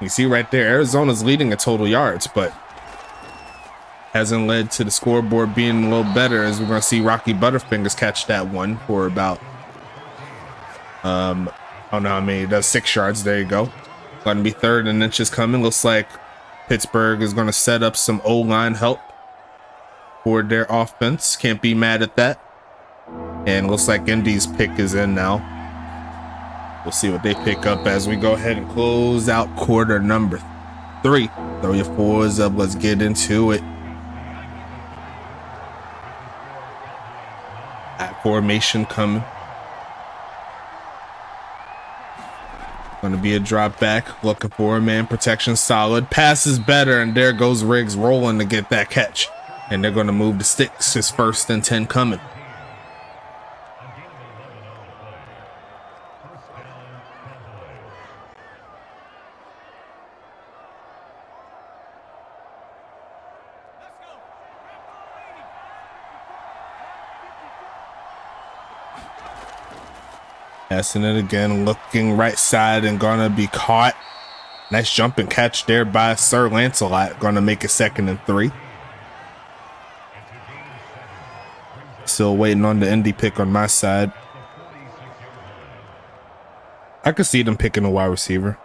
You see right there, Arizona's leading in total yards, but hasn't led to the scoreboard being a little better, as we're going to see Rocky Butterfingers catch that one for about I don't know how many. That's 6 yards. There you go. Going to be 3rd and inches coming. Looks like Pittsburgh is going to set up some O-line help for their offense. Can't be mad at that. And looks like Indy's pick is in now. We'll see what they pick up as we go ahead and close out quarter number 3. Throw your 4s up. Let's get into it. That formation coming. Going to be a drop back, looking for a man. Protection solid. Pass is better, and there goes Riggs rolling to get that catch. And they're going to move the sticks. It's 1st and 10 coming. Passing it again, looking right side and gonna be caught. Nice jump and catch there by Sir Lancelot. Gonna make it 2nd and 3. Still waiting on the Indy pick on my side. I could see them picking a wide receiver.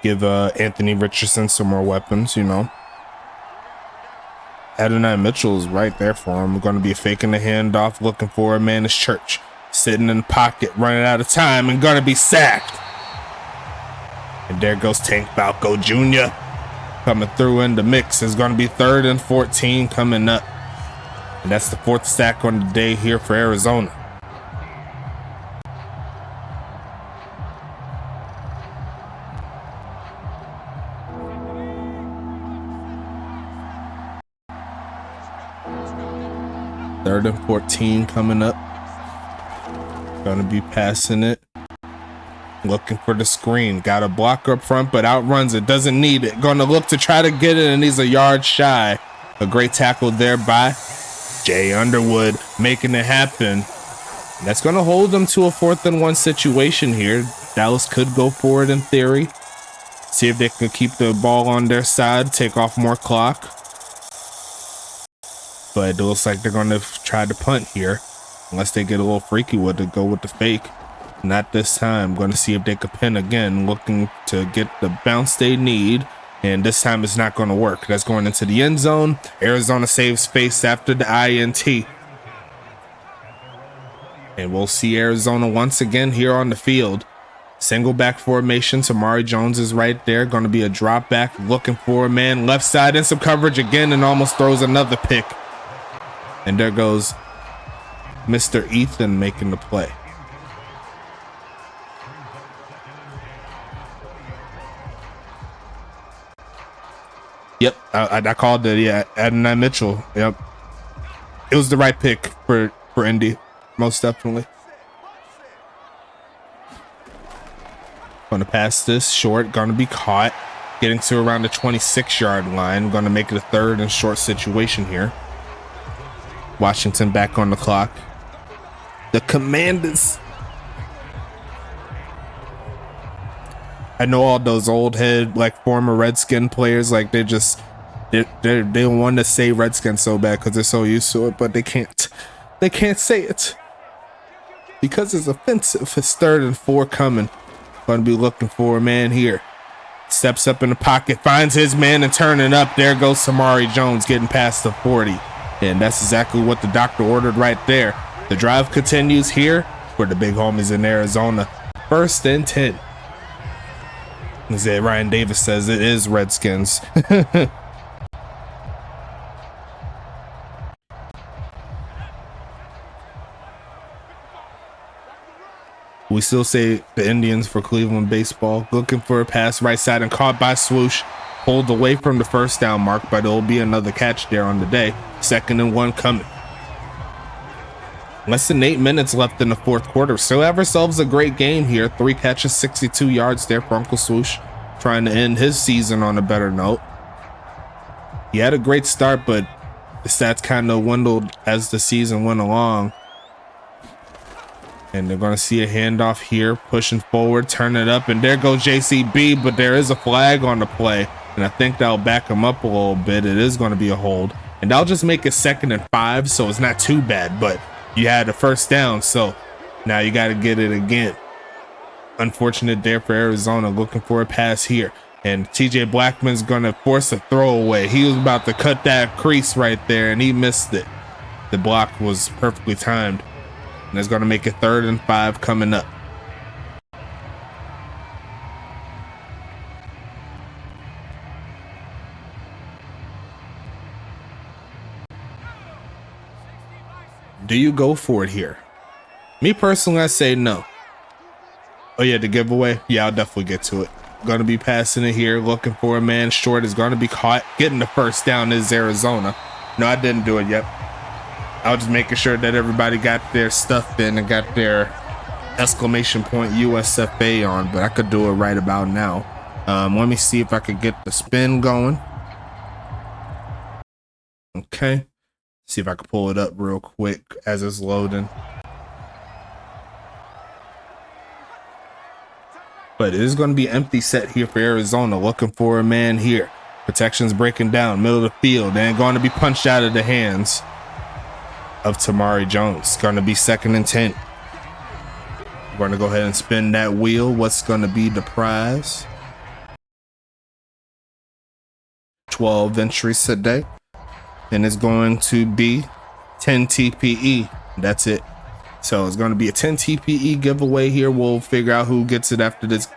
Give Anthony Richardson some more weapons, you know. Adonai Mitchell is right there for him. We're going to be faking the handoff, looking for a man. Is Church sitting in the pocket, running out of time, and going to be sacked. And there goes Tank Falco Jr. coming through in the mix. It's going to be 3rd and 14 coming up. And that's the 4th sack on the day here for Arizona. Third and 14 coming up. Gonna be passing it. Looking for the screen. Got a blocker up front, but outruns it. Doesn't need it. Gonna look to try to get it, and he's a yard shy. A great tackle there by Jay Underwood, making it happen. That's gonna hold them to a 4th and 1 situation here. Dallas could go for it in theory. See if they can keep the ball on their side, take off more clock. but it looks like they're going to try to punt here, unless they get a little freaky with it, go with the fake. Not this time. Going to see if they could pin again, looking to get the bounce they need, and this time it's not going to work. That's going into the end zone. Arizona saves space after the INT, and we'll see Arizona once again here on the field. Single back formation. Tamari Jones is right there. Going to be a drop back, looking for a man left side in some coverage again, and almost throws another pick. And there goes Mr. Ethan making the play. Yep, I called it. Yeah, Adonai Mitchell. Yep, it was the right pick for Indy, most definitely. Going to pass this short. Going to be caught. Getting to around the 26-yard line. Going to make it a 3rd and short situation here. Washington back on the clock. The Commanders. I know all those old head, like, former Redskin players, like, they want to say Redskin so bad because they're so used to it, but they can't say it because it's offensive. It's 3rd and 4 coming. Going to be looking for a man here. Steps up in the pocket, finds his man, and turning up. There goes Tamari Jones getting past the 40. And that's exactly what the doctor ordered right there. The drive continues here for the big homies in Arizona. 1st and 10. As Ryan Davis says, it is Redskins. We still say the Indians for Cleveland baseball. Looking for a pass right side and caught by Swoosh. Pulled away from the 1st down mark, but there'll be another catch there on the day. 2nd and 1 coming. Less than 8 minutes left in the 4th quarter. Still have ourselves a great game here. 3 catches, 62 yards there for Uncle Swoosh. Trying to end his season on a better note. He had a great start, but the stats kind of dwindled as the season went along. And they're going to see a handoff here, pushing forward, turn it up, and there goes JCB, but there is a flag on the play, and I think that'll back him up a little bit. It is going to be a hold, and that'll just make it 2nd and 5, so it's not too bad, but you had a 1st down, so now you got to get it again. Unfortunate there for Arizona, looking for a pass here, and TJ Blackman's going to force a throwaway. He was about to cut that crease right there, and he missed it. The block was perfectly timed. And it's going to make it 3rd and 5 coming up. Do you go for it here? Me personally, I say no. Oh yeah, the giveaway. Yeah, I'll definitely get to it. Going to be passing it here, looking for a man short. Is going to be caught. Getting the 1st down is Arizona. No, I didn't do it yet. I was just making sure that everybody got their stuff in and got their exclamation point USFA on, but I could do it right about now. Let me see if I could get the spin going. Okay. See if I can pull it up real quick as it's loading. But it is going to be an empty set here for Arizona, looking for a man here. Protection's breaking down, middle of the field, and going to be punched out of the hands of Tamari Jones. Going to be 2nd and 10. We're going to go ahead and spin that wheel. What's going to be the prize? 12 entries today. And it's going to be 10 TPE. That's it. So it's going to be a 10 TPE giveaway here. We'll figure out who gets it after this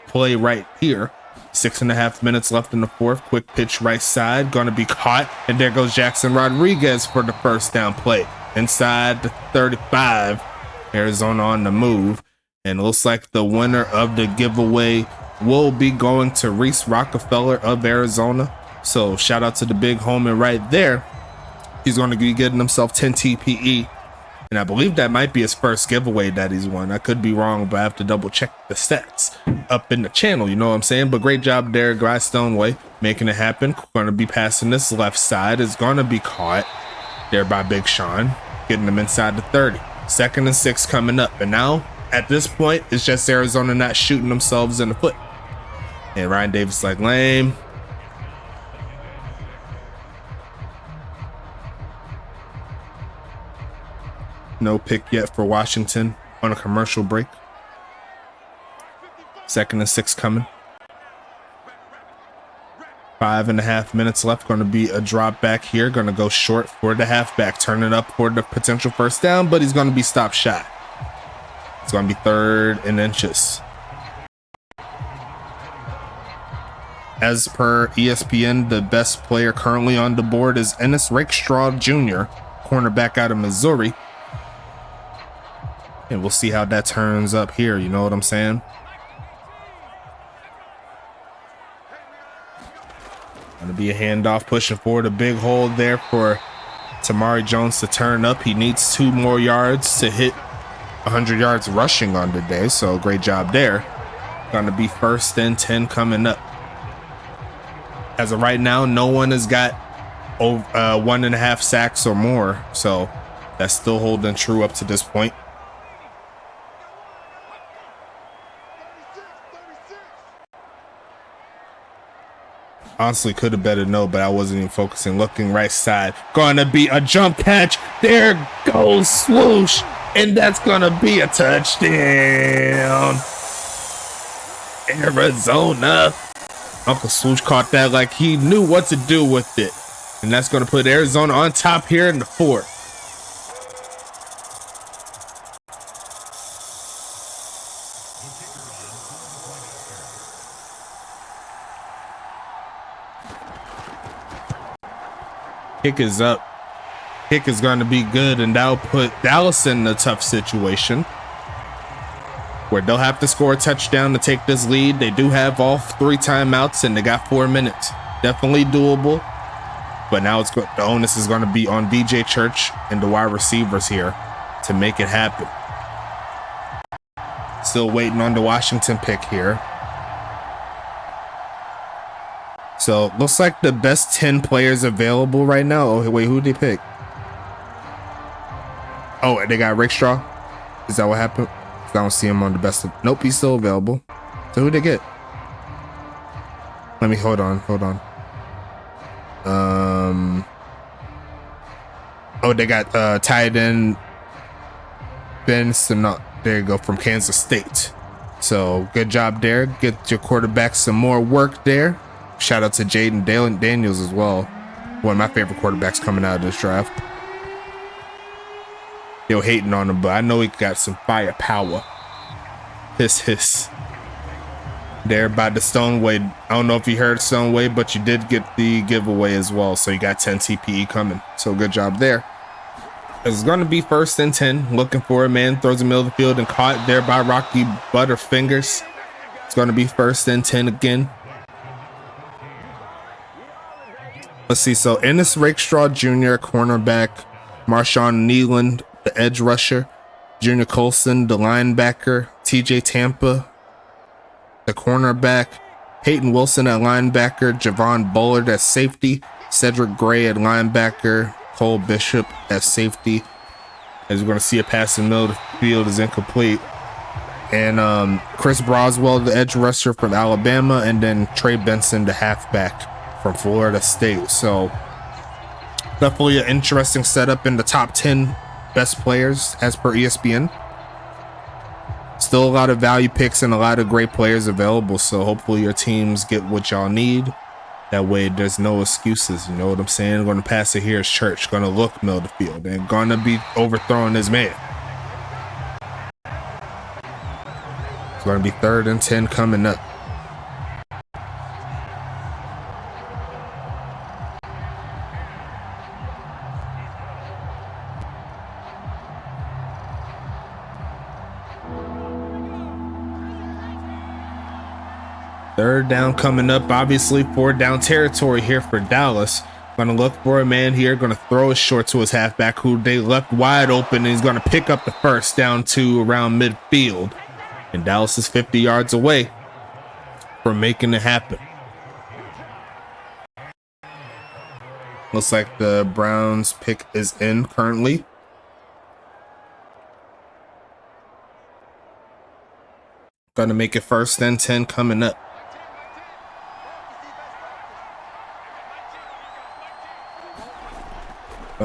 play right here. 6.5 minutes left in the 4th. Quick pitch right side. Going to be caught. And there goes Jackson Rodriguez for the 1st down play. Inside the 35. Arizona on the move. And it looks like the winner of the giveaway will be going to Reese Rockefeller of Arizona. So shout out to the big homie right there. He's going to be getting himself 10 TPE. And I believe that might be his first giveaway that he's won. I could be wrong, but I have to double check the stats up in the channel. You know what I'm saying? But great job there, Grindstone Way, making it happen. Going to be passing this left side. Is going to be caught there by Big Sean, getting him inside the 30. 2nd and 6 coming up. And now, at this point, it's just Arizona not shooting themselves in the foot. And Ryan Davis like, lame. No pick yet for Washington on a commercial break. 2nd and 6 coming. 5.5 minutes left. Going to be a drop back here. Going to go short for the halfback. Turn it up for the potential first down, but he's going to be stopped shy. It's going to be 3rd and inches. As per ESPN, the best player currently on the board is Ennis Rakestraw Jr., cornerback out of Missouri. And we'll see how that turns up here. You know what I'm saying? Going to be a handoff, pushing forward, a big hold there for Tamari Jones to turn up. He needs 2 more yards to hit 100 yards rushing on the day, so great job there. Going to be 1st and 10 coming up. As of right now, no one has got 1.5 sacks or more, so that's still holding true up to this point. Honestly, could have better know, but I wasn't even focusing. Looking right side. Going to be a jump catch. There goes swoosh. And that's going to be a touchdown. Arizona. Uncle Swoosh caught that like he knew what to do with it. And that's going to put Arizona on top here in the 4th. Kick is up. Kick is going to be good, and that'll put Dallas in a tough situation where they'll have to score a touchdown to take this lead. They do have all 3 timeouts, and they got 4 minutes. Definitely doable, but now the onus is going to be on DJ Church and the wide receivers here to make it happen. Still waiting on the Washington pick here. So looks like the best 10 players available right now. Oh wait, who did they pick? Oh, they got Rakestraw. Is that what happened? I don't see him on the best. Nope, he's still available. So who they get? Let me hold on. Oh, they got tight end Ben Sinot. There you go, from Kansas State. So good job there. Get your quarterback some more work there. Shout out to Jaden Daniels as well. One of my favorite quarterbacks coming out of this draft. Yo, hating on him, but I know he got some firepower. Hiss. There by the Stoneway. I don't know if you heard Stoneway, but you did get the giveaway as well. So you got 10 TPE coming. So good job there. It's going to be 1st and 10. Looking for a man. Throws in the middle of the field and caught there by Rocky Butterfingers. It's going to be 1st and 10 again. Let's see. So Ennis Rakestraw Jr., cornerback. Marshawn Neeland, the edge rusher. Junior Colson, the linebacker. TJ Tampa, the cornerback. Peyton Wilson at linebacker. Javon Bullard at safety. Cedric Gray at linebacker. Cole Bishop at safety. As we're going to see, a pass in the middle of the field is incomplete. And Chris Broswell, the edge rusher from Alabama. And then Trey Benson, the halfback from Florida State. So definitely an interesting setup in the top 10 best players as per ESPN. Still a lot of value picks and a lot of great players available. So hopefully your teams get what y'all need. That way there's no excuses. You know what I'm saying? Going to pass it here is Church. Going to look middle of the field and going to be overthrowing his man. It's going to be 3rd and 10 coming up. Third down coming up. Obviously 4th down territory here for Dallas. Going to look for a man here. Going to throw it short to his halfback, who they left wide open. And he's going to pick up the first down to around midfield. And Dallas is 50 yards away from making it happen. Looks like the Browns pick is in currently. Going to make it 1st and 10 coming up.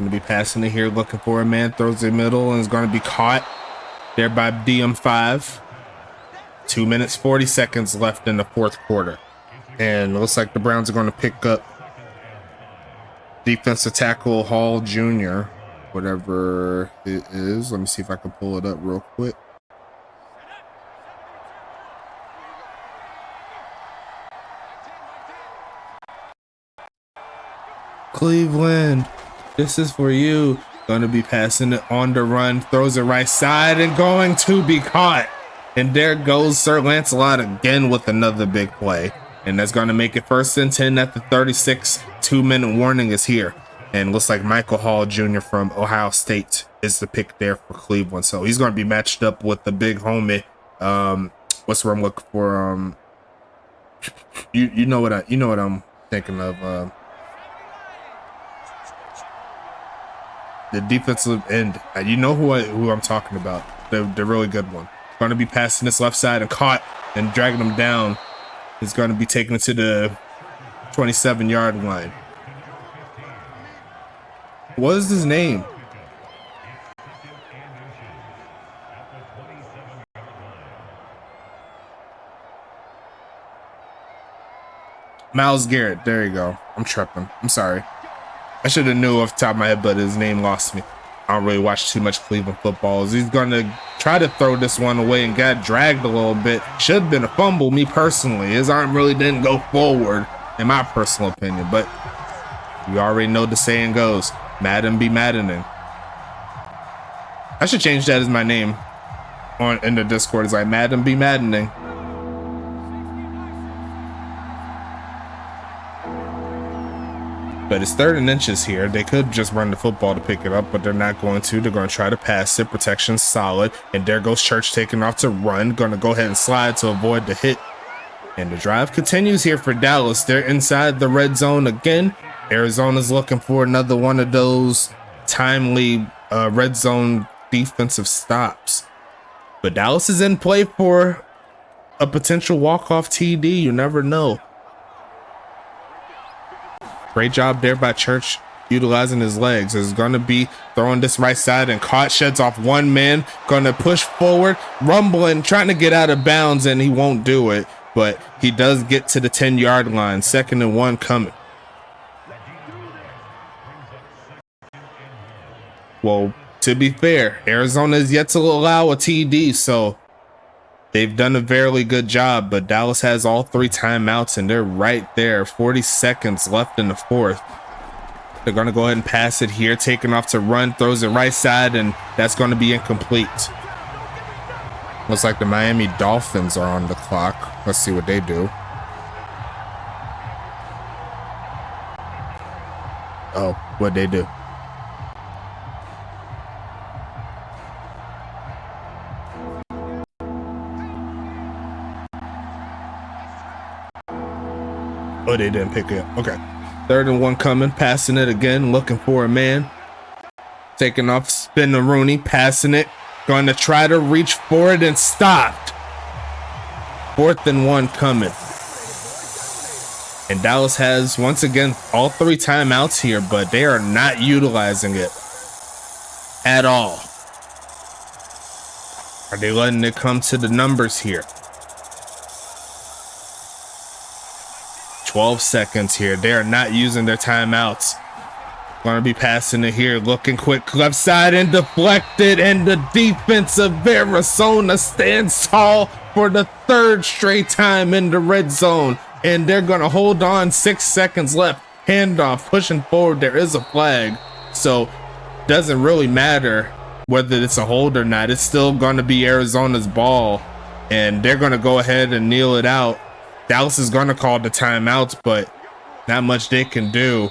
Going to be passing it here, looking for a man, throws it middle, and is going to be caught there by DM5. 2 minutes, 40 seconds left in the fourth quarter. And it looks like the Browns are going to pick up defensive tackle Hall Jr., whatever it is. Let me see if I can pull it up real quick. Cleveland, this is for you. Going to be passing it on the run, throws it right side and going to be caught. And there goes Sir Lancelot again with another big play. And that's going to make it 1st and 10 at the 36. 2-minute warning is here. And looks like Michael Hall Jr. from Ohio State is the pick there for Cleveland. So he's going to be matched up with the big homie. What's what I'm looking for? You know what I'm thinking of. The defensive end. You know who I'm talking about. The really good one. Going to be passing this left side and caught and dragging him down. Is going to be taken to the 27-yard line. What is his name? Myles Garrett. There you go. I'm tripping. I'm sorry. I should have knew off the top of my head, but his name lost me. I don't really watch too much Cleveland football. He's going to try to throw this one away and got dragged a little bit. Should have been a fumble, me personally. His arm really didn't go forward, in my personal opinion. But you already know the saying goes, Madden be maddening. I should change that as my name in the Discord. It's like Madden be maddening. But it's 3rd and inches here. They could just run the football to pick it up, but they're not going to. They're going to try to pass it. Protection solid. And there goes Church taking off to run. Going to go ahead and slide to avoid the hit. And the drive continues here for Dallas. They're inside the red zone again. Arizona's looking for another one of those timely red zone defensive stops. But Dallas is in play for a potential walk-off TD. You never know. Great job there by Church utilizing his legs. Is going to be throwing this right side and caught, sheds off one man, going to push forward, rumbling, trying to get out of bounds, and he won't do it. But he does get to the 10-yard line. 2nd and 1 coming. Well, to be fair, Arizona is yet to allow a TD, so they've done a very good job, but Dallas has all 3 timeouts, and they're right there. 40 seconds left in the fourth. They're going to go ahead and pass it here, taking off to run, throws it right side, and that's going to be incomplete. Looks like the Miami Dolphins are on the clock. Let's see what they do. Oh, what'd they do? Oh, they didn't pick it up. Okay. 3rd and 1 coming. Passing it again. Looking for a man. Taking off. Spin the Rooney. Passing it. Going to try to reach for it and stopped. 4th and 1 coming. And Dallas has, once again, all 3 timeouts here, but they are not utilizing it at all. Are they letting it come to the numbers here? 12 seconds here. They are not using their timeouts. Going to be passing it here. Looking quick. Left side and deflected. And the defense of Arizona stands tall for the 3rd straight time in the red zone. And they're going to hold on. 6 seconds left. Handoff. Pushing forward. There is a flag. So doesn't really matter whether it's a hold or not. It's still going to be Arizona's ball. And they're going to go ahead and kneel it out. Dallas is going to call the timeouts, but not much they can do.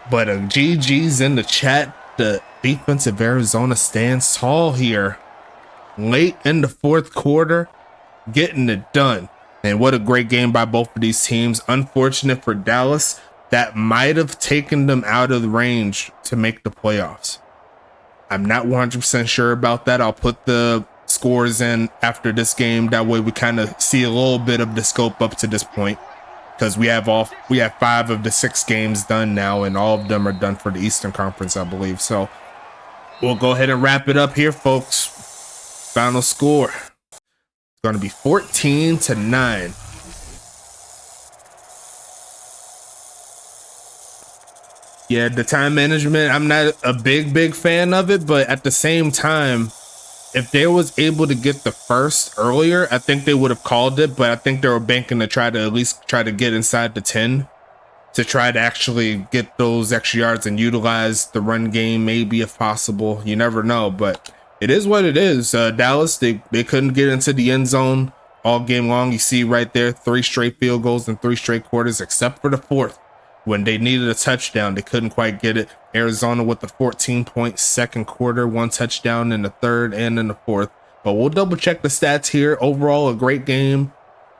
But GG's in the chat. The defense of Arizona stands tall here. Late in the fourth quarter, getting it done. And what a great game by both of these teams. Unfortunate for Dallas, that might have taken them out of the range to make the playoffs. I'm not 100% sure about that. I'll put the scores in after this game. That way we kind of see a little bit of the scope up to this point. because we have 5 of the 6 games done now, and all of them are done for the Eastern Conference, I believe. So we'll go ahead and wrap it up here, folks. Final score. It's going to be 14-9. Yeah, the time management, I'm not a big fan of it, but at the same time, if they was able to get the first earlier, I think they would have called it, but I think they were banking to try to at least try to get inside the 10 to try to actually get those extra yards and utilize the run game, maybe, if possible. You never know, but it is what it is. Dallas, they couldn't get into the end zone all game long. You see right there, 3 straight field goals in 3 straight quarters, except for the 4th. When they needed a touchdown, they couldn't quite get it. Arizona with the 14-point second quarter, 1 touchdown in the 3rd and in the 4th. But we'll double check the stats here. Overall, a great game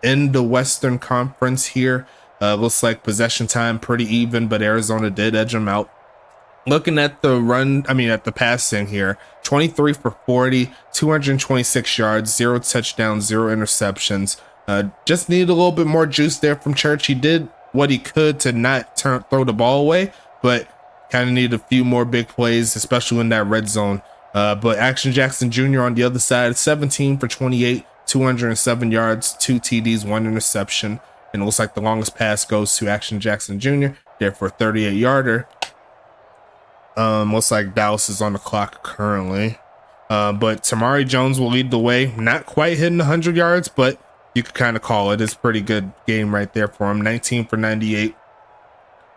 in the Western Conference here. Looks like possession time pretty even, but Arizona did edge them out. Looking at the at the passing here, 23 for 40, 226 yards, 0 touchdowns, 0 interceptions. Just needed a little bit more juice there from Church. He did what he could to not throw the ball away, but kind of need a few more big plays, especially in that red zone. But Action Jackson Jr. on the other side, 17 for 28, 207 yards, 2 TDs, 1 interception. And it looks like the longest pass goes to Action Jackson Jr. there for a 38-yarder. Looks like Dallas is on the clock currently. But Tamari Jones will lead the way. Not quite hitting 100 yards, but you could kind of call it. It's a pretty good game right there for him. 19 for 98.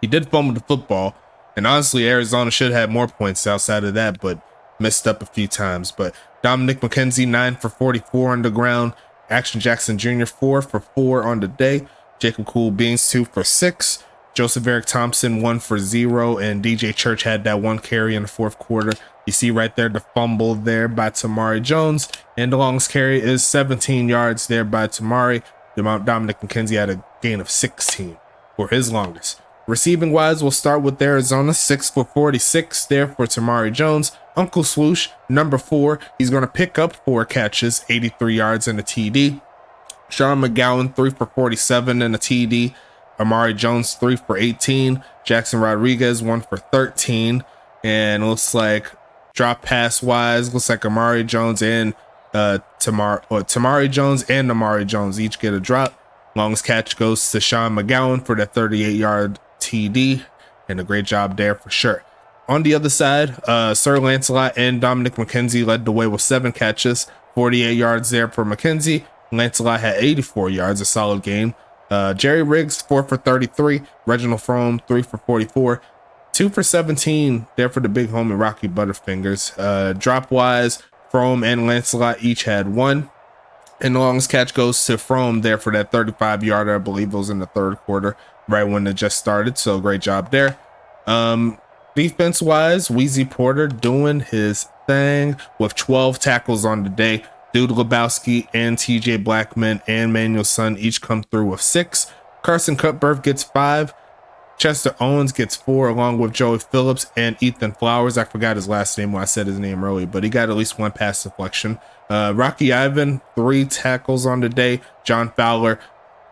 He did fumble the football, and honestly, Arizona should have more points outside of that, but messed up a few times. But Dominic McKenzie, 9 for 44 on the ground. Action Jackson Jr., 4 for 4 on the day. Jacob Cool Beans, 2 for 6. Joseph Eric Thompson, 1 for 0. And DJ Church had that 1 carry in the 4th quarter. You see right there the fumble there by Tamari Jones. And the longest carry is 17 yards there by Tamari. Dominic McKenzie had a gain of 16 for his longest. Receiving wise, we'll start with Arizona, 6 for 46 there for Tamari Jones. Uncle Swoosh, number 4. He's going to pick up 4 catches, 83 yards and a TD. Sean McGowan, 3 for 47 and a TD. Amari Jones, 3 for 18. Jackson Rodriguez, 1 for 13. And looks like drop pass wise, looks like Amari Jones and Tamari Jones and Amari Jones each get a drop. Longest catch goes to Sean McGowan for that 38-yard TD, and a great job there for sure. On the other side, Sir Lancelot and Dominic McKenzie led the way with 7 catches, 48 yards there for McKenzie. Lancelot had 84 yards, a solid game. Jerry Riggs, 4 for 33. Reginald Frome, 3 for 44. 2 for 17 there for the big homie Rocky Butterfingers. Drop wise, Frome and Lancelot each had 1. And the longest catch goes to Frome there for that 35-yarder. I believe it was in the 3rd quarter, right when it just started. So great job there. Defense wise, Wheezy Porter doing his thing with 12 tackles on the day. Dude Lebowski and TJ Blackman and Manuel Sun each come through with 6. Carson Cutbirth gets 5. Chester Owens gets 4, along with Joey Phillips and Ethan Flowers. I forgot his last name when I said his name earlier, but he got at least 1 pass deflection. Rocky Ivan, 3 tackles on the day. John Fowler,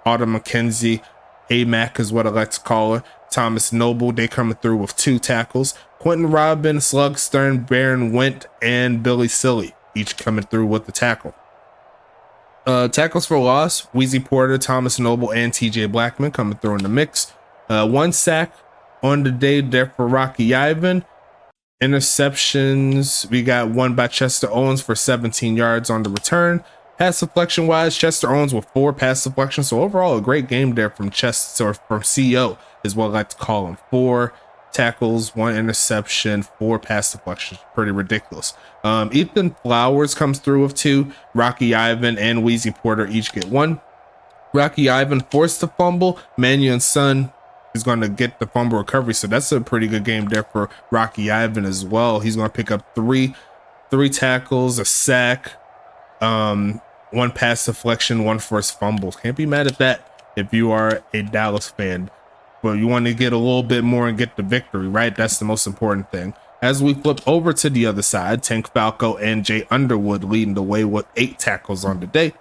Autumn McKenzie, A-Mac is what I like to call her. Thomas Noble, they coming through with 2 tackles. Quentin Robin, Slug Stern, Baron Went, and Billy Silly each coming through with the tackle. Tackles for loss, Wheezy Porter, Thomas Noble, and TJ Blackman coming through in the mix. 1 sack on the day there for Rocky Ivan. Interceptions, we got 1 by Chester Owens for 17 yards on the return. Pass deflection wise, Chester Owens with 4 pass deflections. So overall, a great game there from Chester, or from CO is what I like to call him. 4 tackles, 1 interception, 4 pass deflections. Pretty ridiculous. Ethan Flowers comes through with 2. Rocky Ivan and Wheezy Porter each get 1. Rocky Ivan forced the fumble. Manu and Son is going to get the fumble recovery. So that's a pretty good game there for Rocky Ivan as well. He's going to pick up 3 tackles, a sack, 1 pass deflection, 1 forced fumble. Can't be mad at that if you are a Dallas fan. But you want to get a little bit more and get the victory, right? That's the most important thing. As we flip over to the other side, Tank Falco and Jay Underwood leading the way with 8 tackles on the day.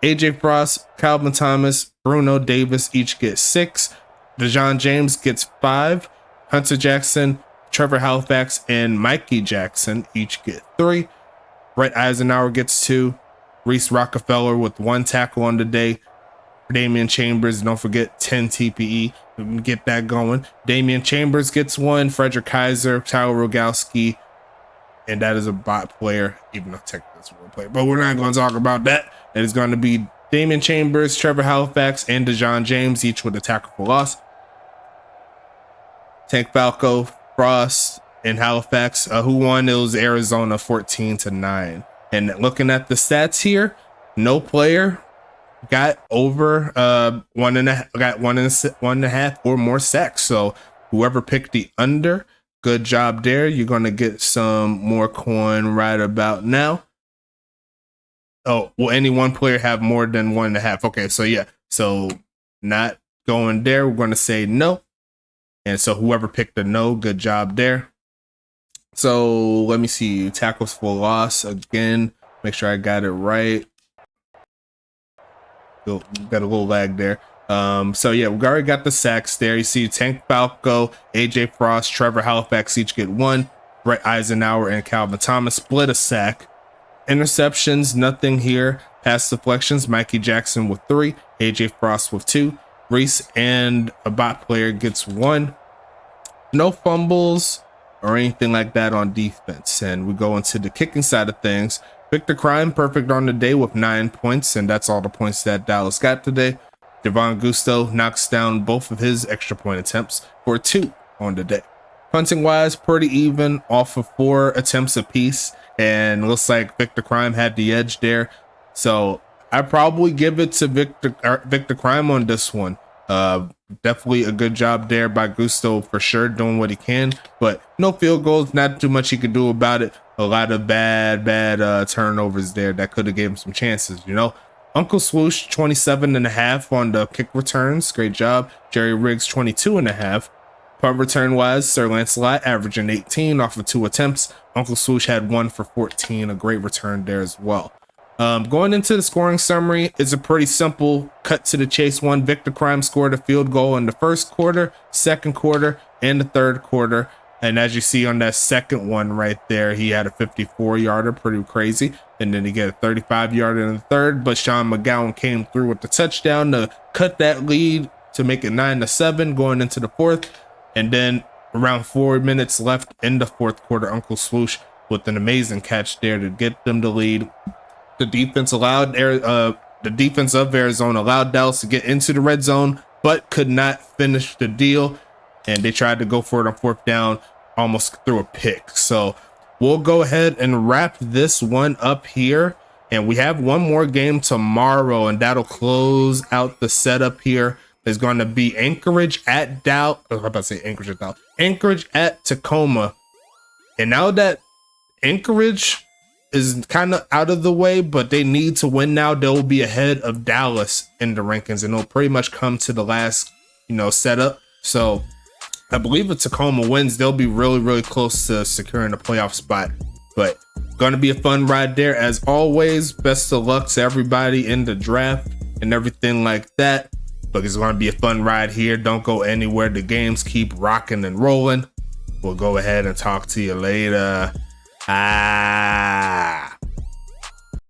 AJ Frost, Calvin Thomas, Bruno Davis each get 6. DeJon James gets 5. Hunter Jackson, Trevor Halifax, and Mikey Jackson each get 3. Brett Eisenhower gets 2. Reese Rockefeller with 1 tackle on the day. Damian Chambers, don't forget 10 TPE. We can get that going. Damian Chambers gets 1. Frederick Kaiser, Tyler Rogalski, and that is a bot player, even though technically it's a real player. But we're not going to talk about that. It is going to be Damian Chambers, Trevor Halifax, and DeJon James, each with a tackle for loss. Tank Falco, Frost, and Halifax. Who won? It was Arizona 14-9. And looking at the stats here, no player got over 1.5 or more sacks. So whoever picked the under, good job there. You're going to get some more coin right about now. Oh, will any one player have more than 1.5? Okay, so yeah. So not going there. We're going to say no. And so whoever picked the no, good job there. So let me see. Tackles for loss again. Make sure I got it right. Got a little lag there. So yeah, we already got the sacks there. You see Tank Falco, AJ Frost, Trevor Halifax each get 1. Brett Eisenhower and Calvin Thomas split a sack. Interceptions, nothing here. Pass deflections, Mikey Jackson with 3. AJ Frost with 2. Reese and a bot player gets 1. No fumbles or anything like that on defense. And we go into the kicking side of things. Victor Crime, perfect on the day with 9 points, and that's all the points that Dallas got today. Devon Gusto knocks down both of his extra point attempts for 2 on the day. Punting wise, pretty even off of 4 attempts apiece, and looks like Victor Crime had the edge there. So I probably give it to Victor Crime on this one. Definitely a good job there by Gusto for sure, doing what he can, but no field goals, not too much he could do about it. A lot of bad turnovers there that could have gave him some chances, you know. Uncle Swoosh 27.5 on the kick returns, great job. Jerry Riggs 22.5. Punt return wise, Sir Lancelot averaging 18 off of 2 attempts. Uncle Swoosh had 1 for 14, a great return there as well. Going into the scoring summary, it's a pretty simple cut to the chase one. Victor Crime scored a field goal in the first quarter, second quarter, and the third quarter. And as you see on that second one right there, he had a 54-yarder, pretty crazy. And then he got a 35-yarder in the third. But Sean McGowan came through with the touchdown to cut that lead to make it 9-7 going into the fourth. And then around 4 minutes left in the fourth quarter, Uncle Swoosh with an amazing catch there to get them the lead. The defense of Arizona allowed Dallas to get into the red zone, but could not finish the deal. And they tried to go for it on fourth down, almost threw a pick. So we'll go ahead and wrap this one up here. And we have one more game tomorrow, and that'll close out the setup here. There's going to be Anchorage at Anchorage at Tacoma. And now that Anchorage is kind of out of the way, but they need to win now, they'll be ahead of Dallas in the rankings, and it'll pretty much come to the last, setup. So I believe if Tacoma wins, they'll be really, really close to securing a playoff spot. But going to be a fun ride there. As always, best of luck to everybody in the draft and everything like that. But it's going to be a fun ride here. Don't go anywhere. The games keep rocking and rolling. We'll go ahead and talk to you later.